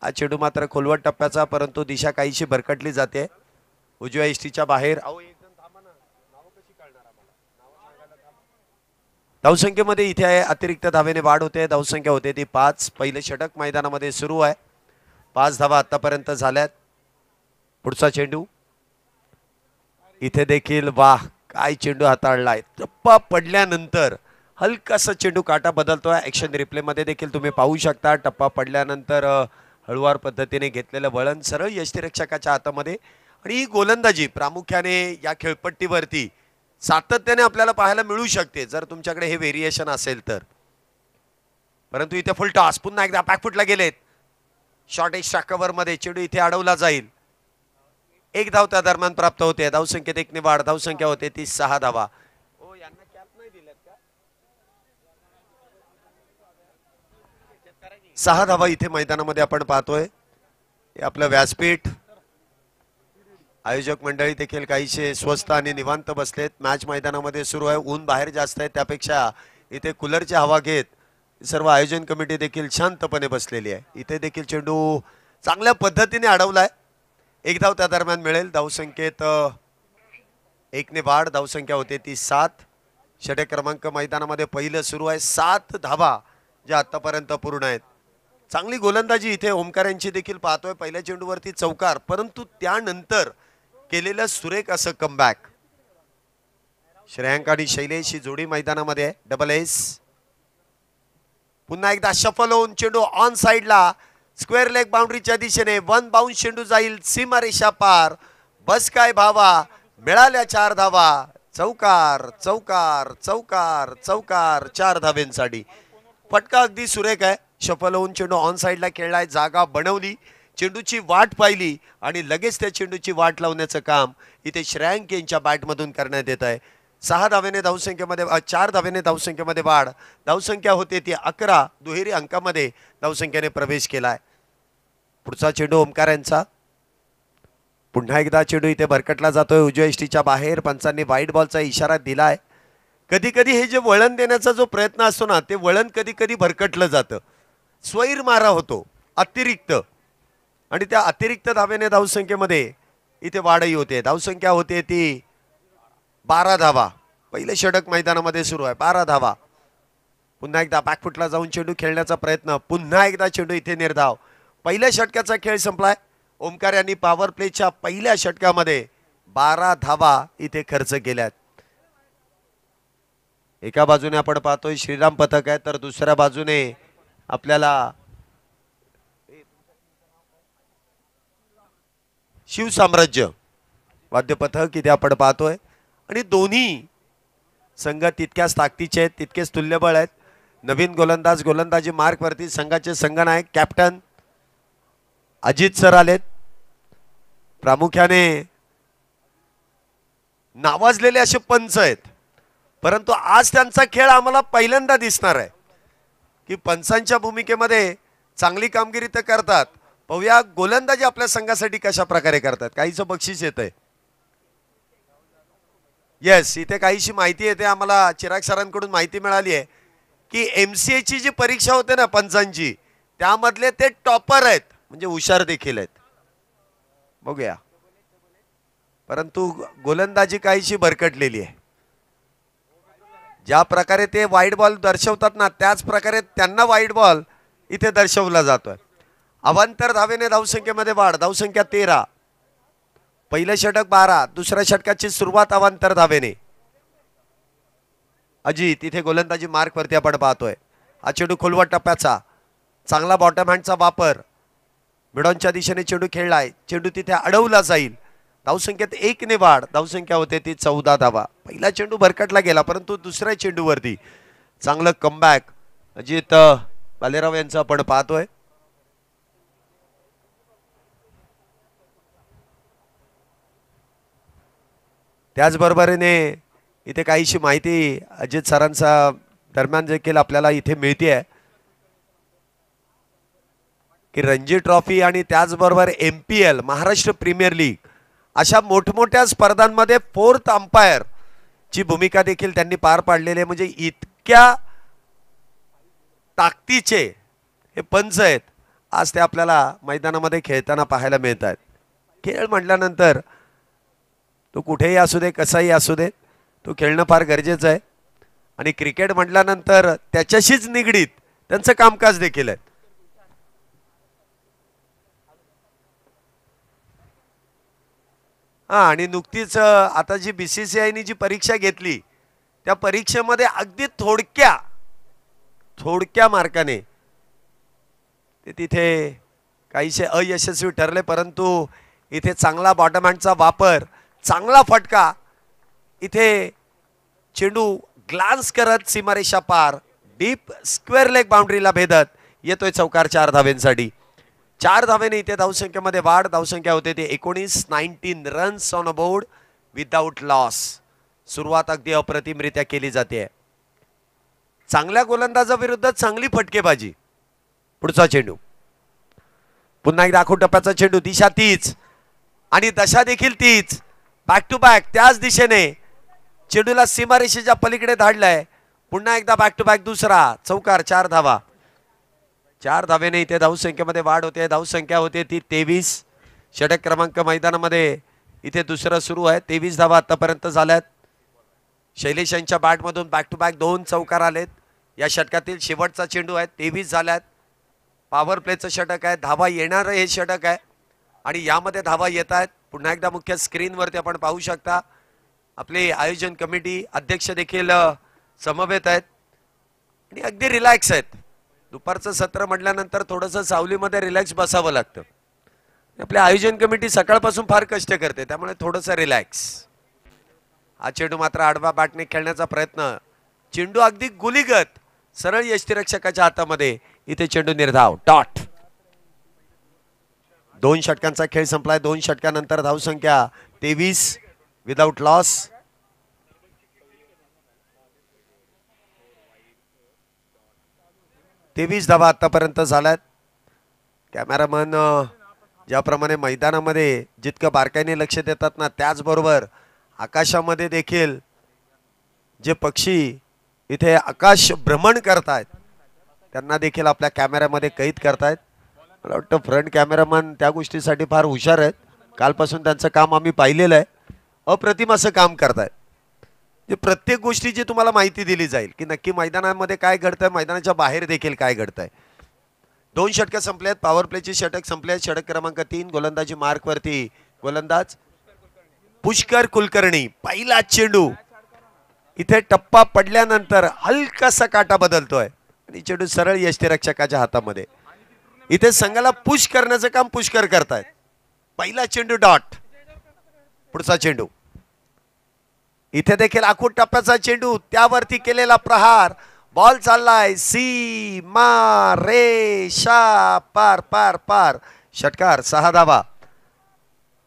हा चेंडू मात्र खोलवट टप्प्याचा, परंतु दिशा काहीशी भरकटली जाते उजव्या इष्टीच्या बाहेर. धावसंख्येमध्ये इथे आहे अतिरिक्त धावेने वाढ होते. धावसंख्या होते ती 5. पहिले षटक मैदानामध्ये सुरू आहे. 5 धावा आतापर्यंत झाल्यात. पुढचा चेंडू इथे देखील वाह काय चेंडू हाताळलाय. टप्पा पडल्यानंतर हलकासा चेंडू काटा बदलतोय. ऍक्शन रिप्ले मध्ये देखील तुम्ही पाहू शकता. टप्पा पडल्यानंतर हळुवार पद्धतीने घेतलेलं वळण सरळ यष्टीरक्षकाच्या हातामध्ये. आणि ही गोलंदाजी प्रामुख्याने या खेळपट्टीवरती सातत्याने आपल्याला पाहायला मिळू शकते जर तुमच्याकडे हे व्हेरिएशन असेल तर. परंतु इथे फुल टॉस पुन्हा एकदा बॅकफुटला गेलेत. शॉर्ट एक्स्ट्रा कव्हर मध्ये चेंडू इथे अडवला जाईल. 1 धाव त्या दरम्यान प्राप्त होते. धावसंख्येत 1 ने वाढ. धावसंख्या होते ती 6 धावा. 6 धावा इथे मैदानामध्ये आपण पाहतोय. हे आपलं व्यासपीठ. आयोजक मंडळी देखील काहीशे स्वस्त आणि निवांत बसलेत. मॅच मैदानामध्ये सुरू आहे. ऊन बाहेर जास्त आहे त्यापेक्षा इथे कूलरची हवा घेत सर्व आयोजन कमिटी देखील शांतपणे बसलेली आहे. इथे देखील चेंडू चांगल्या पद्धतीने अडवलाय. 1 धाव त्या दरम्यान मिळेल. धावसंख्येत 1 ने वाढ. धावसंख्या होते ती 7. षटक क्रमांक मैदानामध्ये पहिलं सुरू आहे. 7 धावा ज्या आतापर्यंत पूर्ण आहेत. चांगली गोलंदाजी इथे ओमकार यांची देखील पाहतोय. पहिल्या चेंडूवरती चौकार, परंतु त्यानंतर केलेलं सुरेख असं कमबॅक. श्रेयांक आणि शैलेश ही जोडी मैदानामध्ये आहे. Double S. पुन्हा एकदा शफल होऊन चेंडू ऑन साइडला स्क्वेअर लेग बाउंड्रीच्या दिशेने 1 बाउन्स चेंडू जाईल सीमारेषा पार. बस काय भावा, मिळाल्या 4 धावा. चौकार चौकार चौकार चौकार 4 धावेंसाठी. फटका अगदी सुरेख आहे. शफल होऊन चेंडू ऑन साइडला खेळलाय. जागा बनवली, चेंडूची वाट पाहिली आणि लगेच त्या चेंडूची वाट लावण्याचं काम इथे श्रेयांक यांच्या बॅटमधून करण्यात येत आहे. 6 धावेने धावसंख्येमध्ये 4 धावेने धावसंख्येमध्ये वाढ. धावसंख्या होते ती 11. दुहेरी अंकामध्ये धावसंख्येने प्रवेश केलाय. पुढचा चेंडू ओमकार यांचा. पुन्हा एकदा चेंडू इथे भरकटला जातोय उजव्या इष्टीच्या बाहेर. पंचांनी वाईट बॉलचा इशारा दिलाय. कधी कधी हे जे वळण देण्याचा जो प्रयत्न असतो ना, ते वळण कधी कधी भरकटलं जातं. स्वैर मारा होतो अतिरिक्त, आणि त्या अतिरिक्त धावेने धावसंख्येमध्ये इथे वाढही होते. धावसंख्या होते ती 12 धावा. पहिले षटक मैदानामध्ये सुरू आहे. 12 धावा. पुन्हा एकदा बॅकफुटला जाऊन चेंडू खेळण्याचा प्रयत्न. पुन्हा एकदा चेंडू इथे निर्धाव. पहिल्या षटकाचा खेळ संपलाय. ओमकार यांनी पॉवर प्लेच्या पहिल्या षटकामध्ये 12 धावा इथे खर्च केल्यात. एका बाजूने आपण पाहतोय श्रीराम पथक आहे, तर दुसऱ्या बाजूने आपल्याला शिवसाम्राज्य वाद्य पथक इथे आपण पाहतोय. आणि दोन्ही संघ तितक्याच ताकदीचे आहेत, तितकेच तुल्यबळ आहेत. नवीन गोलंदाज गोलंदाजी मार्क वरती संघाचे संघनायक कॅप्टन अजित सर आलेत. प्रामुख्याने नावाजलेले असे पंच आहेत, परंतु आज त्यांचा खेळ आम्हाला पहिल्यांदा दिसणार आहे की पंचांच्या भूमिकेमध्ये चांगली कामगिरी तर करतात. पाहूया गोलंदाजी आपल्या संघासाठी कशा प्रकारे करतात. काहीचं बक्षीस येतंय. येस, इथे काहीशी माहिती येते आम्हाला. चिराग सरांकडून माहिती मिळाली आहे की MCA ची जी परीक्षा होते ना पंचांची, त्यामधले ते टॉपर आहेत, म्हणजे हुशार देखील आहेत. बघूया. परंतु गोलंदाजी काहीशी भरकटलेली आहे. ज्या प्रकारे ते वाईट बॉल दर्शवतात ना, त्याच प्रकारे त्यांना वाईट बॉल इथे दर्शवला जातोय. अवांतर धावेने धावसंख्येमध्ये वाढ. धावसंख्या 13. पहिलं षटक 12. दुसऱ्या षटकाची सुरुवात अवांतर धावेने. अजित इथे गोलंदाजी मार्क वरती आपण पाहतोय. हा चेंडू खोलवट टप्प्याचा. चांगला बॉटम हँडचा वापर. मिडॉनच्या दिशेने चेंडू खेळलाय. चेंडू तिथे अडवला जाईल. धावसंख्येत 1 ने वाढ. धावसंख्या होते ती 14 धावा. पहिला चेंडू भरकटला गेला, परंतु दुसऱ्या चेंडूवरती चांगलं कमबॅक अजित बालेराव यांचं आपण पाहतोय. त्याचबरोबरीने इथे काहीशी माहिती अजित सरांचा दरम्यान देखील आपल्याला इथे मिळते आहे की रणजी ट्रॉफी आणि त्याचबरोबर MPL महाराष्ट्र प्रीमियर लीग अशा मोठमोठ्या स्पर्धांमध्ये 4th अंपायर ची भूमिका देखील त्यांनी पार पाडलेली आहे. म्हणजे इतक्या ताकदीचे हे पंच आहेत. आज ते आपल्याला मैदानामध्ये खेळताना पाहायला मिळत आहेत. खेळ म्हटल्यानंतर तो कुठेही असू दे, कसाही असू दे, तो खेळणं फार गरजेचं आहे. आणि क्रिकेट म्हटल्यानंतर त्याच्याशीच निगडीत त्यांचं कामकाज देखील आहे. हा, आणि नुकतीच आता जी BCCI जी परीक्षा घेतली त्या परीक्षेमध्ये अगदी थोडक्या मार्काने ते तिथे काहीसे अयशस्वी ठरले, परंतु इथे चांगला बॉटमहँडचा वापर, चांगला फटका, इथे चेंडू ग्लान्स करत सीमारेषा पार डीप स्क्वेअर लेग बाउंड्रीला भेदत येतोय चौकार 4 धावेंसाठी. 4 धावेने इथे धावसंख्येमध्ये वाढ. धावसंख्या होते ते 19 runs on a board without loss. सुरुवात अगदी अप्रतिमरित्या केली जाते. चांगल्या गोलंदाजाविरुद्ध चांगली फटकेबाजी. पुढचा चेंडू पुन्हा एकदा आखूड टप्प्याचा चेंडू, दिशा तीच आणि दशा देखील तीच. बॅक टू बॅक त्याच दिशेने चेंडूला सीमारेषेच्या पलीकडे धाडलाय. पुन्हा एकदा बॅक टू बॅक दुसरा चौकार. 4 धावा. 4 धावेने इथे धावसंख्येमध्ये वाढ होते. धावसंख्या होते ती 23. षटक क्रमांक मैदानामध्ये इथे दुसरं सुरू आहे. 23 धावा आतापर्यंत झाल्यात. शैलेश यांच्या बॅटमधून बॅक टू बॅक 2 चौकार आलेत. या षटकातील शेवटचा चेंडू आहे. 23 झाल्यात. पॉवर प्लेचं षटक आहे. धावा येणारं हे षटक आहे आणि यामध्ये धावा येत आहेत. पुन्हा एकदा मुख्य स्क्रीनवरती आपण पाहू शकता आपले आयोजन कमिटी अध्यक्ष देखील समवेत आहेत आणि अगदी रिलॅक्स आहेत. दुपारचं सत्र म्हटल्यानंतर थोडंसं सावलीमध्ये रिलॅक्स बसावं लागतं. आपले आयोजन कमिटी सकाळपासून फार कष्ट करते, त्यामुळे थोडंसं रिलॅक्स. हा चेंडू मात्र आडवा बॅटने खेळण्याचा प्रयत्न. चेंडू अगदी गुलीगत सरळ यष्टीरक्षकाच्या हातामध्ये. इथे चेंडू निर्धाव डॉट. 2 षटकांचा खेळ संपलाय. 2 षटकानंतर धावसंख्या 23 विदाउट लॉस. तेवीस धावा आतापर्यंत झाल्यात. कॅमेरामन ज्याप्रमाणे मैदानामध्ये जितकं बारकाईने लक्ष देतात ना, त्याचबरोबर आकाशामध्ये देखील जे पक्षी इथे आकाश भ्रमण करतायत त्यांना देखील आपल्या कॅमेऱ्यामध्ये कैद करतायत. मला वाटतं फ्रंट कॅमेरामन त्या गोष्टीसाठी फार हुशार आहेत. कालपासून त्यांचं काम आम्ही पाहिलेलं आहे. अप्रतिम असं काम करतायत. जे प्रत्येक गोष्टीची तुम्हाला माहिती दिली जाईल की नक्की मैदानामध्ये काय घडतंय, मैदानाच्या बाहेर देखील काय घडतंय. 2 षटकं संपले आहेत. पॉवर प्लेचे षटक संपले आहेत. षटक क्रमांक 3 गोलंदाजी मार्कवरती गोलंदाज पुष्कर कुलकर्णी. पहिला चेंडू इथे टप्पा पडल्यानंतर हलकासा काटा बदलतोय आणि चेंडू सरळ यष्टीरक्षकाच्या हातामध्ये. इथे संघाला पुश करण्याचं काम पुष्कर करतायत. पहिला चेंडू डॉट. पुढचा चेंडू इथे देखील आखूड टप्प्याचा चेंडू, त्यावरती केलेला प्रहार. बॉल चाललाय सीमा रेषा पार पार पार. षटकार 6 धावा.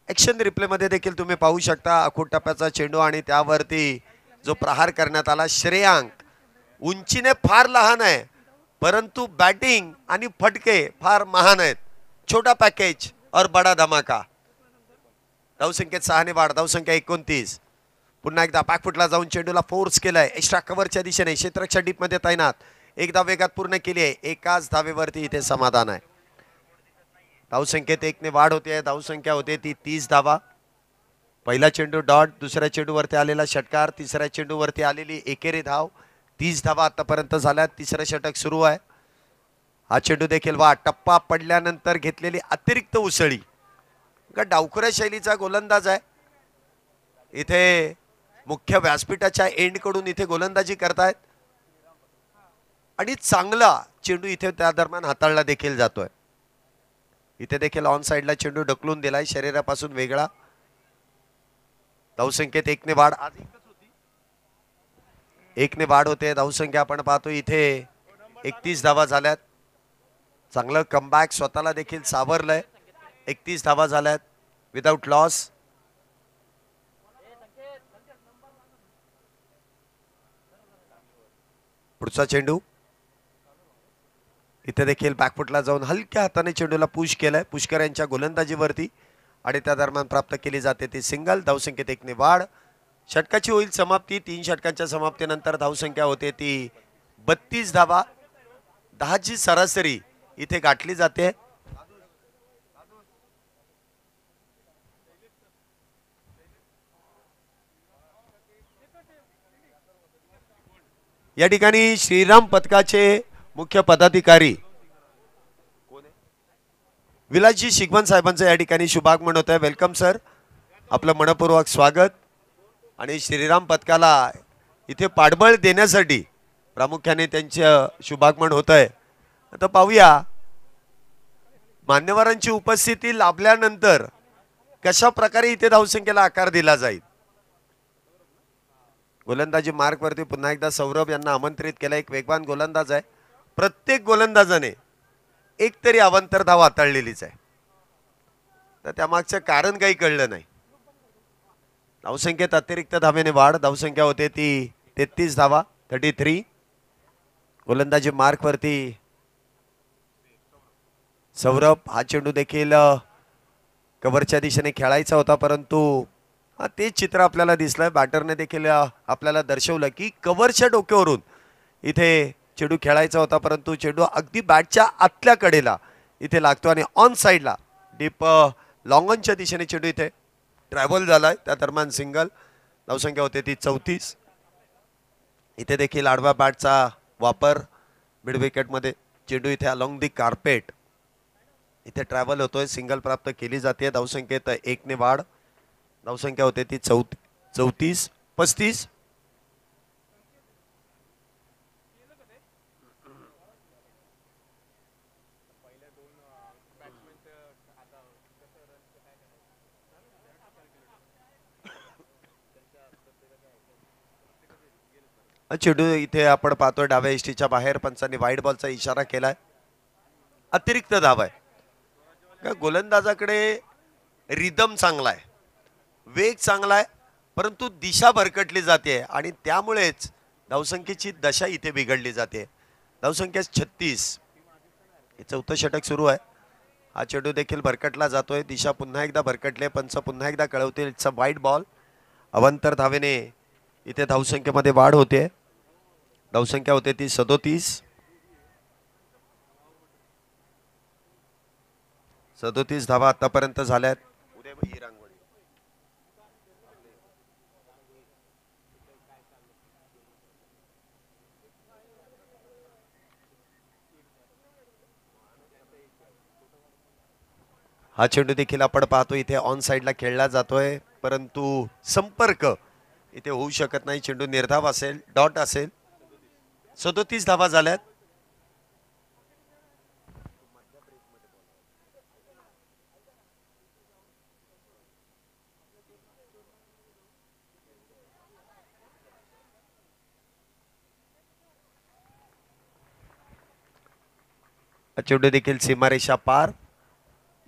ऍक्शन रिप्ले मध्ये देखील तुम्ही पाहू शकता आखूड टप्प्याचा चेंडू आणि त्यावरती जो प्रहार करण्यात आला. श्रेयांक उंचीने फार लहान आहे, परंतु बॅटिंग आणि फटके फार महान आहेत. छोटा पॅकेज और बडा धमाका. धावसंख्येत 6 ने वाढ. धावसंख्या 29. पुन्हा एकदा बॅकफुटला जाऊन चेंडूला फोर्स केलाय. एक्स्ट्रा कव्हरच्या दिशेने क्षेत्ररक्षक डीप मध्ये तैनात. एकदा वेगात पूर्ण केली आहे. एकाच धावेवरती इथे समाधान आहे. धावसंख्येत 1 ने वाढ होते. धावसंख्या होते ती 30 धावा. पहिला चेंडू डॉट. दुसऱ्या चेंडूवरती आलेला षटकार. तिसऱ्या चेंडूवरती आलेली एकेरी धाव. 30 धावा आतापर्यंत झाल्या. तिसरं षटक सुरू आहे. हा चेंडू देखील वा. टप्पा पडल्यानंतर घेतलेली अतिरिक्त उसळी. डावखुऱ्या शैलीचा गोलंदाज आहे. इथे मुख्य व्यासपीठाच्या एंड कडून इथे गोलंदाजी करतायत आणि चांगला चेंडू इथे त्या दरम्यान हाताळला देखील जातोय. इथे देखील ऑन साइडला चेंडू ढकलून दिलाय शरीरापासून वेगळा. धावसंख्येत 1 ने वाढ. 1 ने वाढ होते. धावसंख्या आपण पाहतो इथे 31 धावा झाल्यात. चांगलं कमबॅक स्वतःला देखील सावरलंय. 31 धावा झाल्यात विदाउट लॉस. पुढचा चेंडू इथे देखील बॅकफुटला जाऊन हलक्या हाताने चेंडूला पुश केलाय पुष्कर यांच्या गोलंदाजीवरती आणि त्या दरम्यान प्राप्त केली जाते ती सिंगल. धावसंख्येत 1 ने वाढ. षटकाची होईल समाप्ती. 3 षटकांच्या समाप्तीनंतर धावसंख्या होते ती 32 धावा. 10ची सरासरी इथे गाठली जाते. या ठिकाणी श्रीराम पथकाचे मुख्य पदाधिकारी विलासजी शिगवण साहेबांचं या ठिकाणी शुभागमन होत आहे. वेलकम सर, आपलं मनपूर्वक स्वागत. आणि श्रीराम पथकाला इथे पाठबळ देण्यासाठी प्रामुख्याने त्यांचं शुभागमन होत आहे. आता पाहूया मान्यवरांची उपस्थिती लाभल्यानंतर कशा प्रकारे इथे धावसंख्येला आकार दिला जाईल. गोलंदाजी मार्क वरती पुन्हा एकदा सौरभ यांना आमंत्रित केलं. एक वेगवान गोलंदाज आहे. प्रत्येक गोलंदाजाने एक तरी अवांतर धाव हाताळलेलीच आहे. तर त्यामागचं कारण काही कळलं नाही. धावसंख्येत अतिरिक्त धावेने वाढ. धावसंख्या होते ती 33 धावा, 33. गोलंदाजी मार्क वरती सौरभ. हा चेंडू देखील कव्हरच्या दिशेने खेळायचा होता, परंतु तेच चित्र आपल्याला दिसलंय. बॅटरने देखील आपल्याला दर्शवलं की कव्हरच्या डोक्यावरून इथे चेंडू खेळायचा होता, परंतु चेंडू अगदी बॅटच्या आतल्या कडेला इथे लागतो आणि ऑन साइडला डीप लॉंग ऑनच्या दिशेने चेंडू इथे ट्रॅव्हल झालाय. त्या दरम्यान सिंगल. धावसंख्या होते ती 34. इथे देखील आडव्या बॅटचा वापर. मिड विकेटमध्ये चेंडू इथे अलॉंग दी कार्पेट इथे ट्रॅव्हल होतोय. सिंगल प्राप्त केली जाते. धावसंख्येत 1 ने वाढ. धावसंख्या होते ती 34. 35. चेंडू इथे आपण पाहतोय डाव्या इष्टीच्या बाहेर. पंचांनी वाईड बॉलचा इशारा केलाय. अतिरिक्त धाव आहे. गोलंदाजाकडे रिदम चांगला आहे, वेग चांगला आहे, परंतु दिशा भरकटली जाते आणि त्यामुळेच धावसंख्येची दशा इथे बिघडली जाते. धावसंख्या 36. हे चौथं षटक सुरू आहे. हा चेंडू देखील भरकटला जातोय. दिशा पुन्हा एकदा भरकटले. पंच पुन्हा एकदा कळवतील इट्स अ वाईड बॉल. अवांतर धावेने इथे धावसंख्येमध्ये वाढ होते. धावसंख्या होते ती 37. 37 धावा आतापर्यंत झाल्यात. हा चेंडू देखील आपण पाहतो इथे ऑन साइडला खेळला जातोय, परंतु संपर्क इथे होऊ शकत नाही. चेंडू निर्धाव असेल, डॉट असेल. 37 धावा झाल्यात. चेंडू देखील सीमारेषा पार.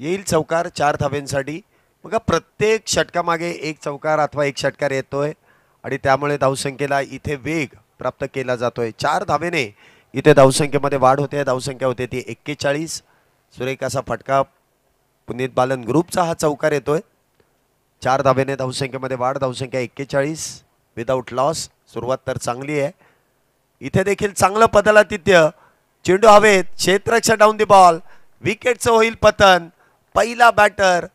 येईल चौकार 4 धाव्यांसाठी. बघा प्रत्येक षटकामागे एक चौकार अथवा एक षटकार येतोय आणि त्यामुळे धावसंख्येला इथे वेग प्राप्त केला जातोय. 4 धावेने इथे धावसंख्येमध्ये वाढ होते. धावसंख्या होते ती 41. सुरेख असा फटका पुनीत बालन ग्रुपचा हा चौकार येतोय. 4 धावेने धावसंख्येमध्ये वाढ. धावसंख्या 41 विदाउट लॉस. सुरुवात तर चांगली आहे. इथे देखील चांगलं पदालातिथ्य. चेंडू हवेत. क्षेत्ररक्षक डाऊन दी बॉल. विकेटचं होईल पतन. पहिला बॅटर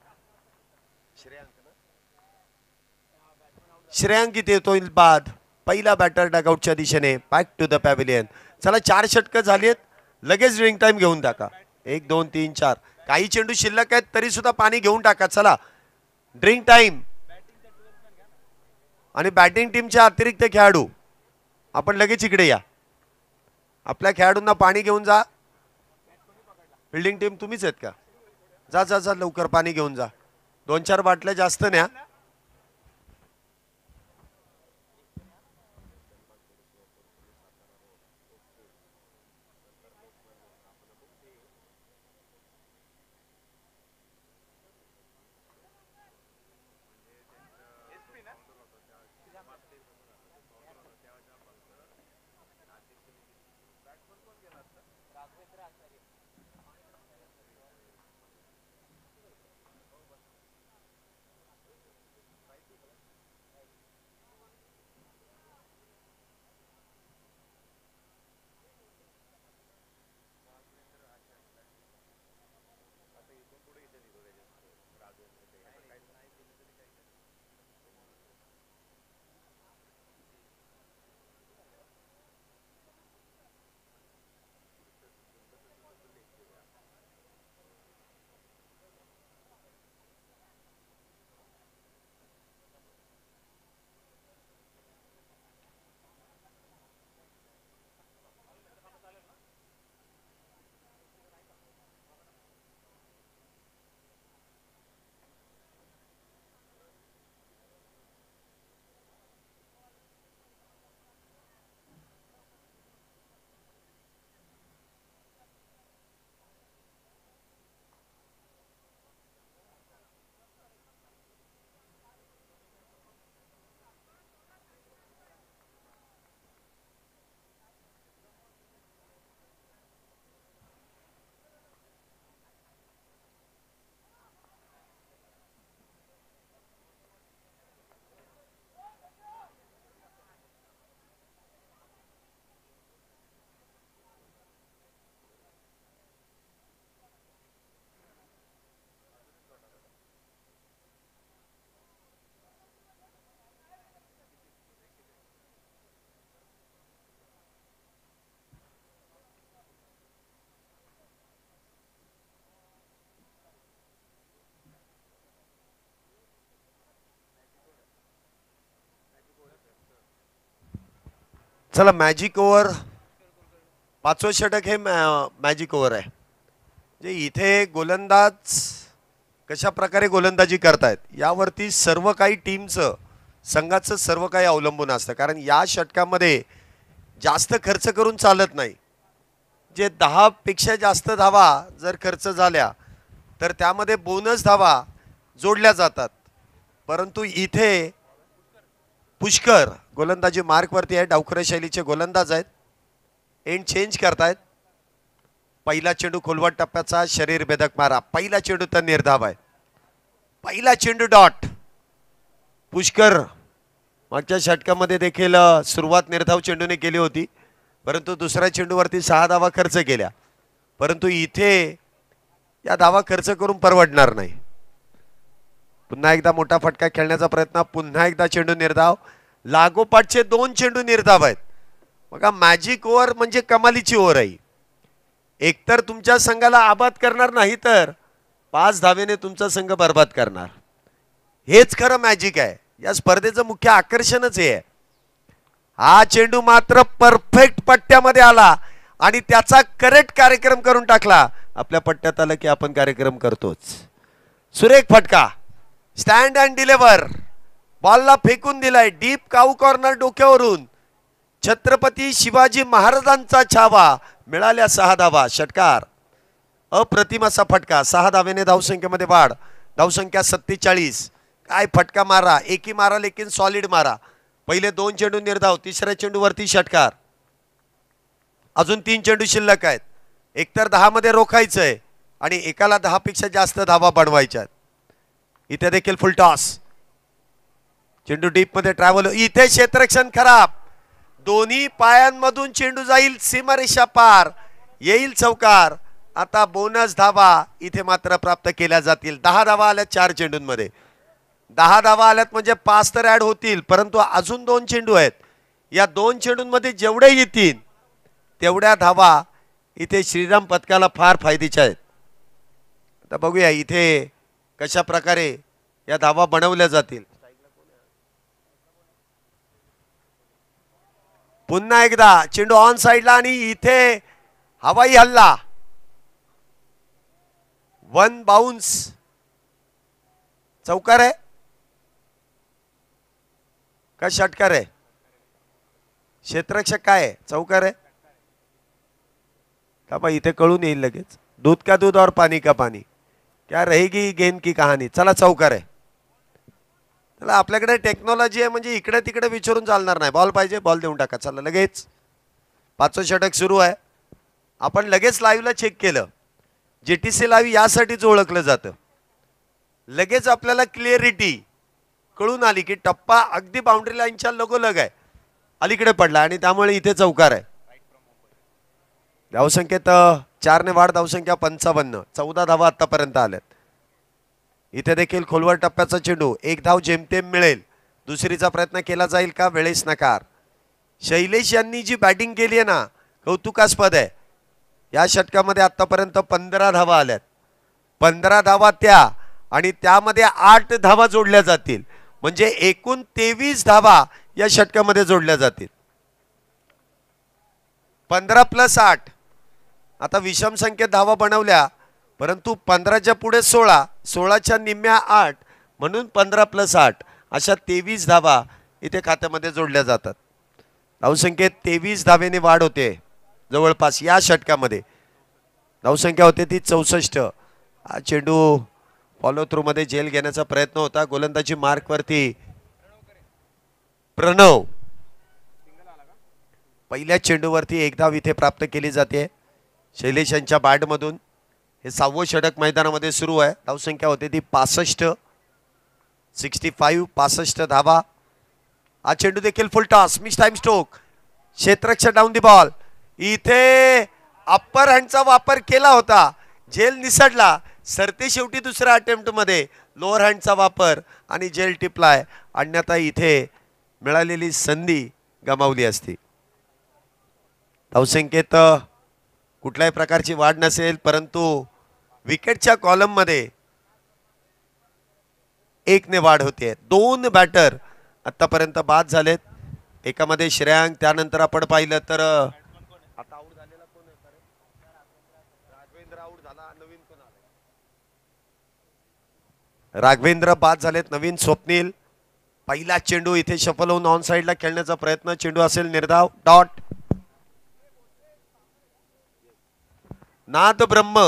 श्रेयांक इथे येतोय बाद. पहिला बॅटर डगआउटच्या दिशेने बॅक टू द पॅव्हिलियन. चला 4 षटकं झालीत. लगेच ड्रिंक टाइम घेऊन टाका. 1 2 3 4. काही चेंडू शिल्लक आहेत तरी सुद्धा पाणी घेऊन टाका. चला ड्रिंक टाइम. आणि बॅटिंग टीमच्या अतिरिक्त खेळाडू आपण लगेच इकडे या. आपल्या खेळाडूंना पाणी घेऊन जा. फिल्डिंग टीम तुम्हीच आहेत का? जा जा जा लवकर पाणी घेऊन जा. 2-4 बाटल्या जास्त न्या. चला मॅजिक ओव्हर, पाचवं षटक हे मॅजिक ओव्हर आहे. जे इथे गोलंदाज कशा प्रकारे गोलंदाजी करतायत यावरती सर्व काही टीमचं, संघाचं सर्व काही अवलंबून असतं. कारण या षटकामध्ये जास्त खर्च करून चालत नाही. जे 10 पेक्षा जास्त धावा जर खर्च झाल्या तर त्यामध्ये बोनस धावा जोडल्या जातात. परंतु इथे पुष्कर गोलंदाजी मार्कवरती आहे. डावखुऱ्या शैलीचे गोलंदाज आहेत. एंड चेंज करतायत. पहिला चेंडू खोलवट टप्प्याचा शरीर भेदक मारा. पहिला चेंडू तर निर्धाव आहे. पहिला चेंडू डॉट. पुष्कर मागच्या षटकामध्ये देखील सुरुवात निर्धाव चेंडूने केली होती, परंतु दुसऱ्या चेंडूवरती 6 धावा खर्च केल्या. परंतु इथे या धावा खर्च करून परवडणार नाही. पुन्हा एकदा मोठा फटका खेळण्याचा प्रयत्न. पुन्हा एकदा चेंडू निर्धाव. लागोपाठचे 2 चेंडू निर्धाव आहेत. बघा मॅजिक ओव्हर म्हणजे कमालीची ओव्हर आहे. एकतर तुमच्या संघाला आबाद करणार नाही तर 5 धावेने तुमचा संघ बर्बाद करणार. हेच खरं मॅजिक आहे. या स्पर्धेचं मुख्य आकर्षणच हे आहे. हा चेंडू मात्र परफेक्ट पट्ट्यामध्ये आला आणि त्याचा करेक्ट कार्यक्रम करून टाकला. आपल्या पट्ट्यात आलं की आपण कार्यक्रम करतोच. सुरेख फटका. Stand and deliver. बॉलला फेकून दिलाय डीप काऊ कॉर्नर डोक्यावरून. छत्रपती शिवाजी महाराजांचा छावा. मिळाल्या 6 धावा. षटकार. अप्रतिम असा फटका. 6 धावेने धावसंख्येमध्ये वाढ. धावसंख्या 47. काय फटका मारा. एकी मारा लेकिन सॉलिड मारा. पहिले 2 चेंडू निर्धाव. तिसऱ्या चेंडूवरती षटकार. अजून 3 चेंडू शिल्लक आहेत. एकतर 10 मध्ये रोखायचंय आणि एकाला 10 पेक्षा जास्त धावा बनवायच्या. इथे देखील फुल टॉस. चेंडू डीप मध्ये ट्रॅव्हल. इथे क्षेत्ररक्षण खराब. दोन्ही पायांमधून चेंडू जाईल सीमारेषा पार. येईल चौकार. आता बोनस धावा इथे मात्र प्राप्त केल्या जातील. 10 धावा आल्या 4 चेंडूंमध्ये. 10 धावा आल्यात म्हणजे 5 तर ऍड होतील, परंतु अजून 2 चेंडू आहेत. या 2 चेंडूंमध्ये जेवढे येतील तेवढ्या धावा इथे श्रीराम पथकाला फार फायदेच्या आहेत. आता बघूया इथे कशा प्रकारे या धावा बनवल्या जातील. पुन्हा एकदा चेंडू ऑन साइडला आणि इथे हवाई हल्ला. 1 बाउन्स. चौकार आहे का षटकार आहे? क्षेत्ररक्षक काय आहे? चौकार आहे का? बा इथे कळून येईल लगेच. दूध का दूध और पानी का पानी, क्या रहेगी गेंद की कहाणी. चला चौकार आहे. चला आपल्याकडे टेक्नॉलॉजी आहे म्हणजे इकडे तिकडे विचारून चालणार नाही. बॉल पाहिजे बॉल देऊन टाका. चला लगेच 5वं षटक सुरू आहे. आपण लगेच लाईव्हला चेक केलं. जेटीसी लाईव्ह यासाठीच ओळखलं जातं. लगेच आपल्याला क्लिअरिटी कळून आली की टप्पा अगदी बाउंड्री लाईनच्या लगोलग आहे, अलीकडे पडला आणि त्यामुळे इथे चौकार आहे. धावसंख्येत 4 ने वाढ. धावसंख्या 55. 14 धावा आतापर्यंत आल्यात. इथे देखील खोलवर टप्प्याचा चेंडू. 1 धाव जेमतेम मिळेल. दुसरीचा प्रयत्न केला जाईल का? वेळेस नकार. शैलेश यांनी जी बॅटिंग केली आहे ना, कौतुकास्पद आहे. या षटकामध्ये आतापर्यंत 15 धावा आल्यात. 15 धावा त्या आणि त्यामध्ये 8 धावा जोडल्या जातील म्हणजे एकूण 23 धावा या षटकामध्ये जोडल्या जातील. 15 + 8. आता विषम संख्येत धावा बनवल्या, परंतु 15च्या पुढे 16, 16च्या निम्म्या 8 म्हणून 15 + 8 अशा 23 धावा इथे खात्यामध्ये जोडल्या जातात. धावसंख्येत 23 धावेने वाढ होते जवळपास या षटकामध्ये. धावसंख्या होते ती 64. हा चेंडू फॉलो थ्रू मध्ये जेल घेण्याचा प्रयत्न होता. गोलंदाजी मार्कवरती प्रणव. पहिल्या चेंडूवरती 1 धाव इथे प्राप्त केली जाते शैलेश यांच्या बॅटमधून. हे 6वं षटक मैदानामध्ये सुरू आहे. धावसंख्या होते ती 65. 65 धावा. हा चेंडू देखील full toss. Miss time stroke. क्षेत्ररक्षक डाऊन दी बॉल. इथे अप्पर हँडचा वापर केला होता, झेल निसटला. सरते शेवटी दुसऱ्या अटेम्प्ट मध्ये लोअर हँडचा वापर आणि झेल टिपलाय. अन्यथा इथे मिळालेली संधी गमावली असती. धावसंख्येत कुठल्याही प्रकारची वाढ नसेल, परंतु विकेटच्या कॉलम मध्ये 1 ने वाढ होते. 2 बॅटर आतापर्यंत बाद झालेत. एकामध्ये श्रेयांक, त्यानंतर आपण पाहिलं तर आता आऊट झालेला कोण होता रे? राघवेंद्र आऊट झाला, नवीन कोण आला? राघवेंद्र बाद झालेत, नवीन स्वप्नील. पहिला चेंडू इथे शफल होऊन ऑन साइडला खेळण्याचा प्रयत्न, चेंडू असेल निर्धाव, डॉट. नाद ब्रह्म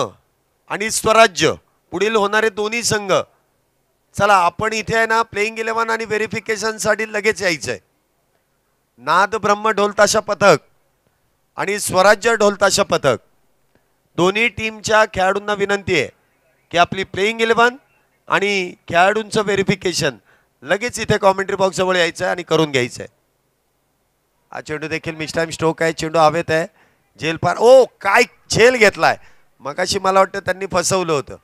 आणि स्वराज्य पुढील होणारे दोन्ही संघ. चला आपण इथे आहे ना प्लेइंग 11 आणि व्हेरिफिकेशन साठी लगेच यायचंय. नाद ब्रह्म ढोलताशा पथक आणि स्वराज्य ढोलताशा पथक दोन्ही टीमच्या खेळाडूंना विनंती आहे की आपली प्लेइंग 11 आणि खेळाडूंचं व्हेरिफिकेशन लगेच इथे कॉमेंट्री बॉक्स जवळ यायचं आहे आणि करून घ्यायचं आहे. हा चेंडू देखील मिस टाइम स्ट्रोक आहे, चेंडू हवेत आहे, झेल पार. ओ काय झेल घेतलाय, मगाशी मला वाटतं त्यांनी फसवलं होतं.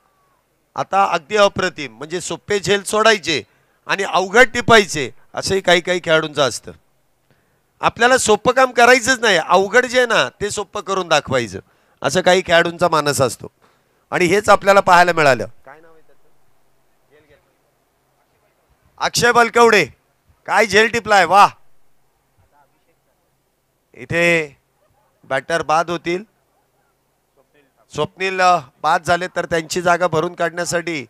आता अगदी अप्रतिम, म्हणजे सोपे झेल सोडायचे आणि अवघड टिपायचे असंही काही काही खेळाडूंचं असतं. आपल्याला सोपं काम करायचंच नाही, अवघड जे आहे ना ते सोपं करून दाखवायचं, असं काही खेळाडूंचा मानस असतो आणि हेच आपल्याला पाहायला मिळालं. काय नाव आहे त्याचं? अक्षय बलकवडे, काय झेल टिपलाय, वा. इथे बॅटर बाद होतील, स्वप्नील बाद झाले तर त्यांची जागा भरून काढण्यासाठी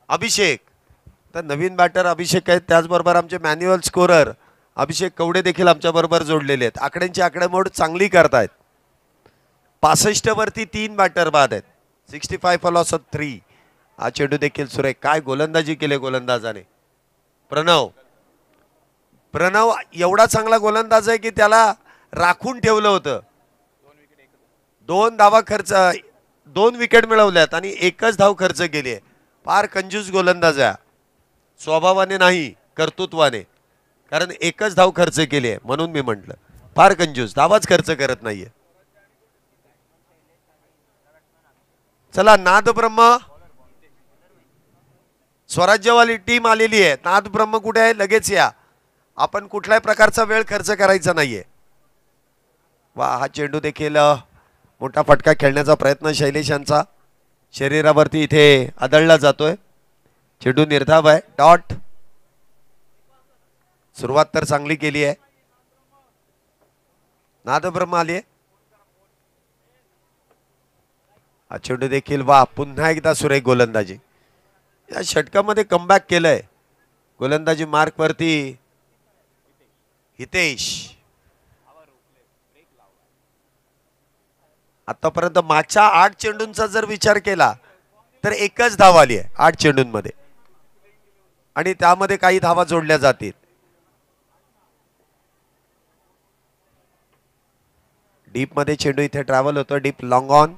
अभिषेक, तर नवीन बॅटर अभिषेक आहेत, त्याचबरोबर आमचे मॅन्युअल स्कोरर अभिषेक कवडे देखील आमच्या बरोबर जोडलेले आहेत. आकड्यांची आकडेमोड चांगली करतायत. 65 वरती 3 बॅटर बाद आहेत, 65 फॉर लॉस ऑफ 3. हा चेंडू देखील सुरेख, काय गोलंदाजी केली गोलंदाजाने. प्रणव एवढा चांगला गोलंदाज आहे की त्याला राखून ठेवलं होतं. 2 धावा खर्च, 2 विकेट मिळवल्यात आणि 1च धाव खर्च केली आहे. फार कंजूस गोलंदाज आहे, स्वभावाने नाही कर्तृत्वाने, कारण 1च धाव खर्च केली आहे म्हणून मी म्हटलं फार कंजूस, धावाच खर्च करत नाहीये. चला नाद ब्रह्म स्वराज्यवाली टीम आलेली आहे. नाद ब्रह्म कुठे आहे, लगेच या, आपण कुठल्याही प्रकारचा वेळ खर्च करायचा नाहीये. वा, हा चेंडू देखील मोठा फटका खेळण्याचा प्रयत्न शैलेश यांचा शरीरावरती इथे आदळला जातोय. चेंडू निर्धाव आहे, डॉट. सुरुवात तर चांगली केली आहे, नादब्रह्म आली. हा चेंडू देखील, वा, पुन्हा एकदा सुरेख गोलंदाजी. या षटकामध्ये कमबॅक केलंय गोलंदाजी मार्क वरती हितेश. आतापर्यंत मागच्या 8 चेंडूंचा जर विचार केला तर 1च धाव आली आहे 8 चेंडूंमध्ये आणि त्यामध्ये काही धावा जोडल्या जातील. डीप मध्ये चेंडू इथे ट्रॅव्हल होतो, डीप लॉंग ऑन,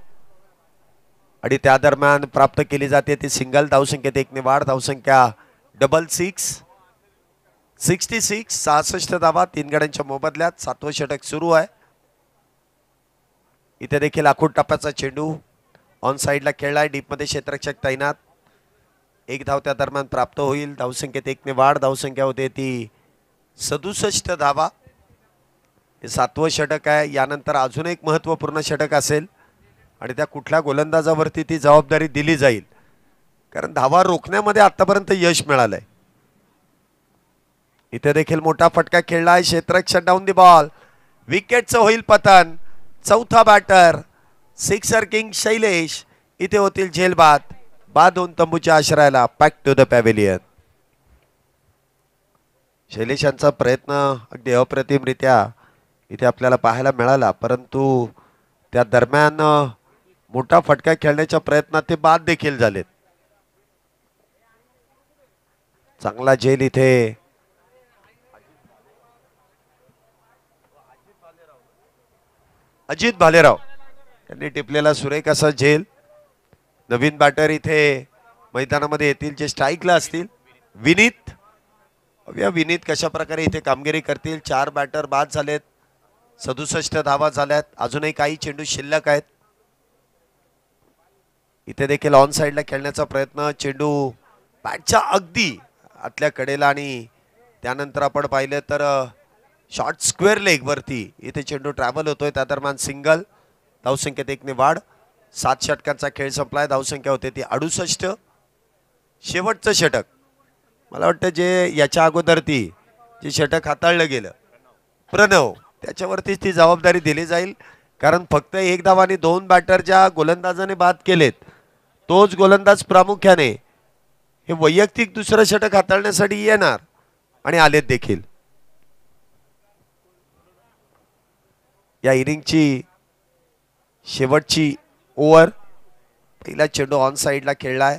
आणि त्या दरम्यान प्राप्त केली जाते ती सिंगल. धावसंख्येत 1 ने वाढ, धावसंख्या 66. 66 धावा 3 गड्यांच्या मोबदल्यात. 7वं षटक सुरू आहे. इथे देखील आखूड टप्प्याचा चेंडू ऑन साइडला खेळलाय, डीप मध्ये क्षेत्ररक्षक तैनात. 1 धाव त्या दरम्यान प्राप्त होईल. धावसंख्येत 1 ने वाढ, धावसंख्या होते ती 67 धावा. हे 7वं षटक आहे. यानंतर अजून एक महत्वपूर्ण षटक असेल आणि त्या कुठल्या गोलंदाजावरती ती जबाबदारी दिली जाईल, कारण धावा रोखण्यामध्ये आतापर्यंत यश मिळालंय. इथे देखील मोठा फटका खेळलाय, क्षेत्ररक्षक डाऊन दी बॉल, विकेटचं होईल पतन. 4था बॅटर सिक्सर किंग शैलेश, इथे होतील झेलबाद. बाद होऊन तंबूच्या आश्रयाला, back to the pavilion. Shailesh यांचा प्रयत्न अगदी अप्रतिमरित्या इथे आपल्याला पाहायला मिळाला, परंतु त्या दरम्यान मोठा फटका खेळण्याच्या प्रयत्नात ते बाद देखील झालेत. चांगला झेल इथे अजित भालेराव यांनी टिपलेला सुरेख असा झेल. नवीन बॅटर इथे मैदानामध्ये येतील जे स्ट्राईकला असतील. विनीत, विनीत कशा प्रकारे इथे कामगिरी करतील. 4 बॅटर बाद झालेत, 67 धावा झाल्यात, अजूनही काही चेंडू शिल्लक आहेत. इथे देखील ऑन साइडला खेळण्याचा प्रयत्न, चेंडू बॅटच्या अगदी आतल्या कडेला आणि त्यानंतर आपण पाहिलं तर शॉर्ट स्क्वेअर लेग वरती इथे चेंडू ट्रॅव्हल होतोय. त्या दरम्यान सिंगल. धावसंख्येत 1 ने वाढ. 7 षटकांचा खेळ संपलाय, धावसंख्या होते ती 68. शेवटचं षटक, मला वाटतं जे याच्या अगोदर ती जे षटक हाताळलं गेलं प्रणव त्याच्यावरतीच ती जबाबदारी दिली जाईल, कारण फक्त एक धाव आणि 2 बॅटर ज्या गोलंदाजाने बाद केलेत तोच गोलंदाज प्रामुख्याने हे वैयक्तिक दुसरं षटक हाताळण्यासाठी येणार आणि आलेत देखील. या इनिंगची शेवटची ओव्हर, पहिला चेंडू ऑन साइडला खेळलाय.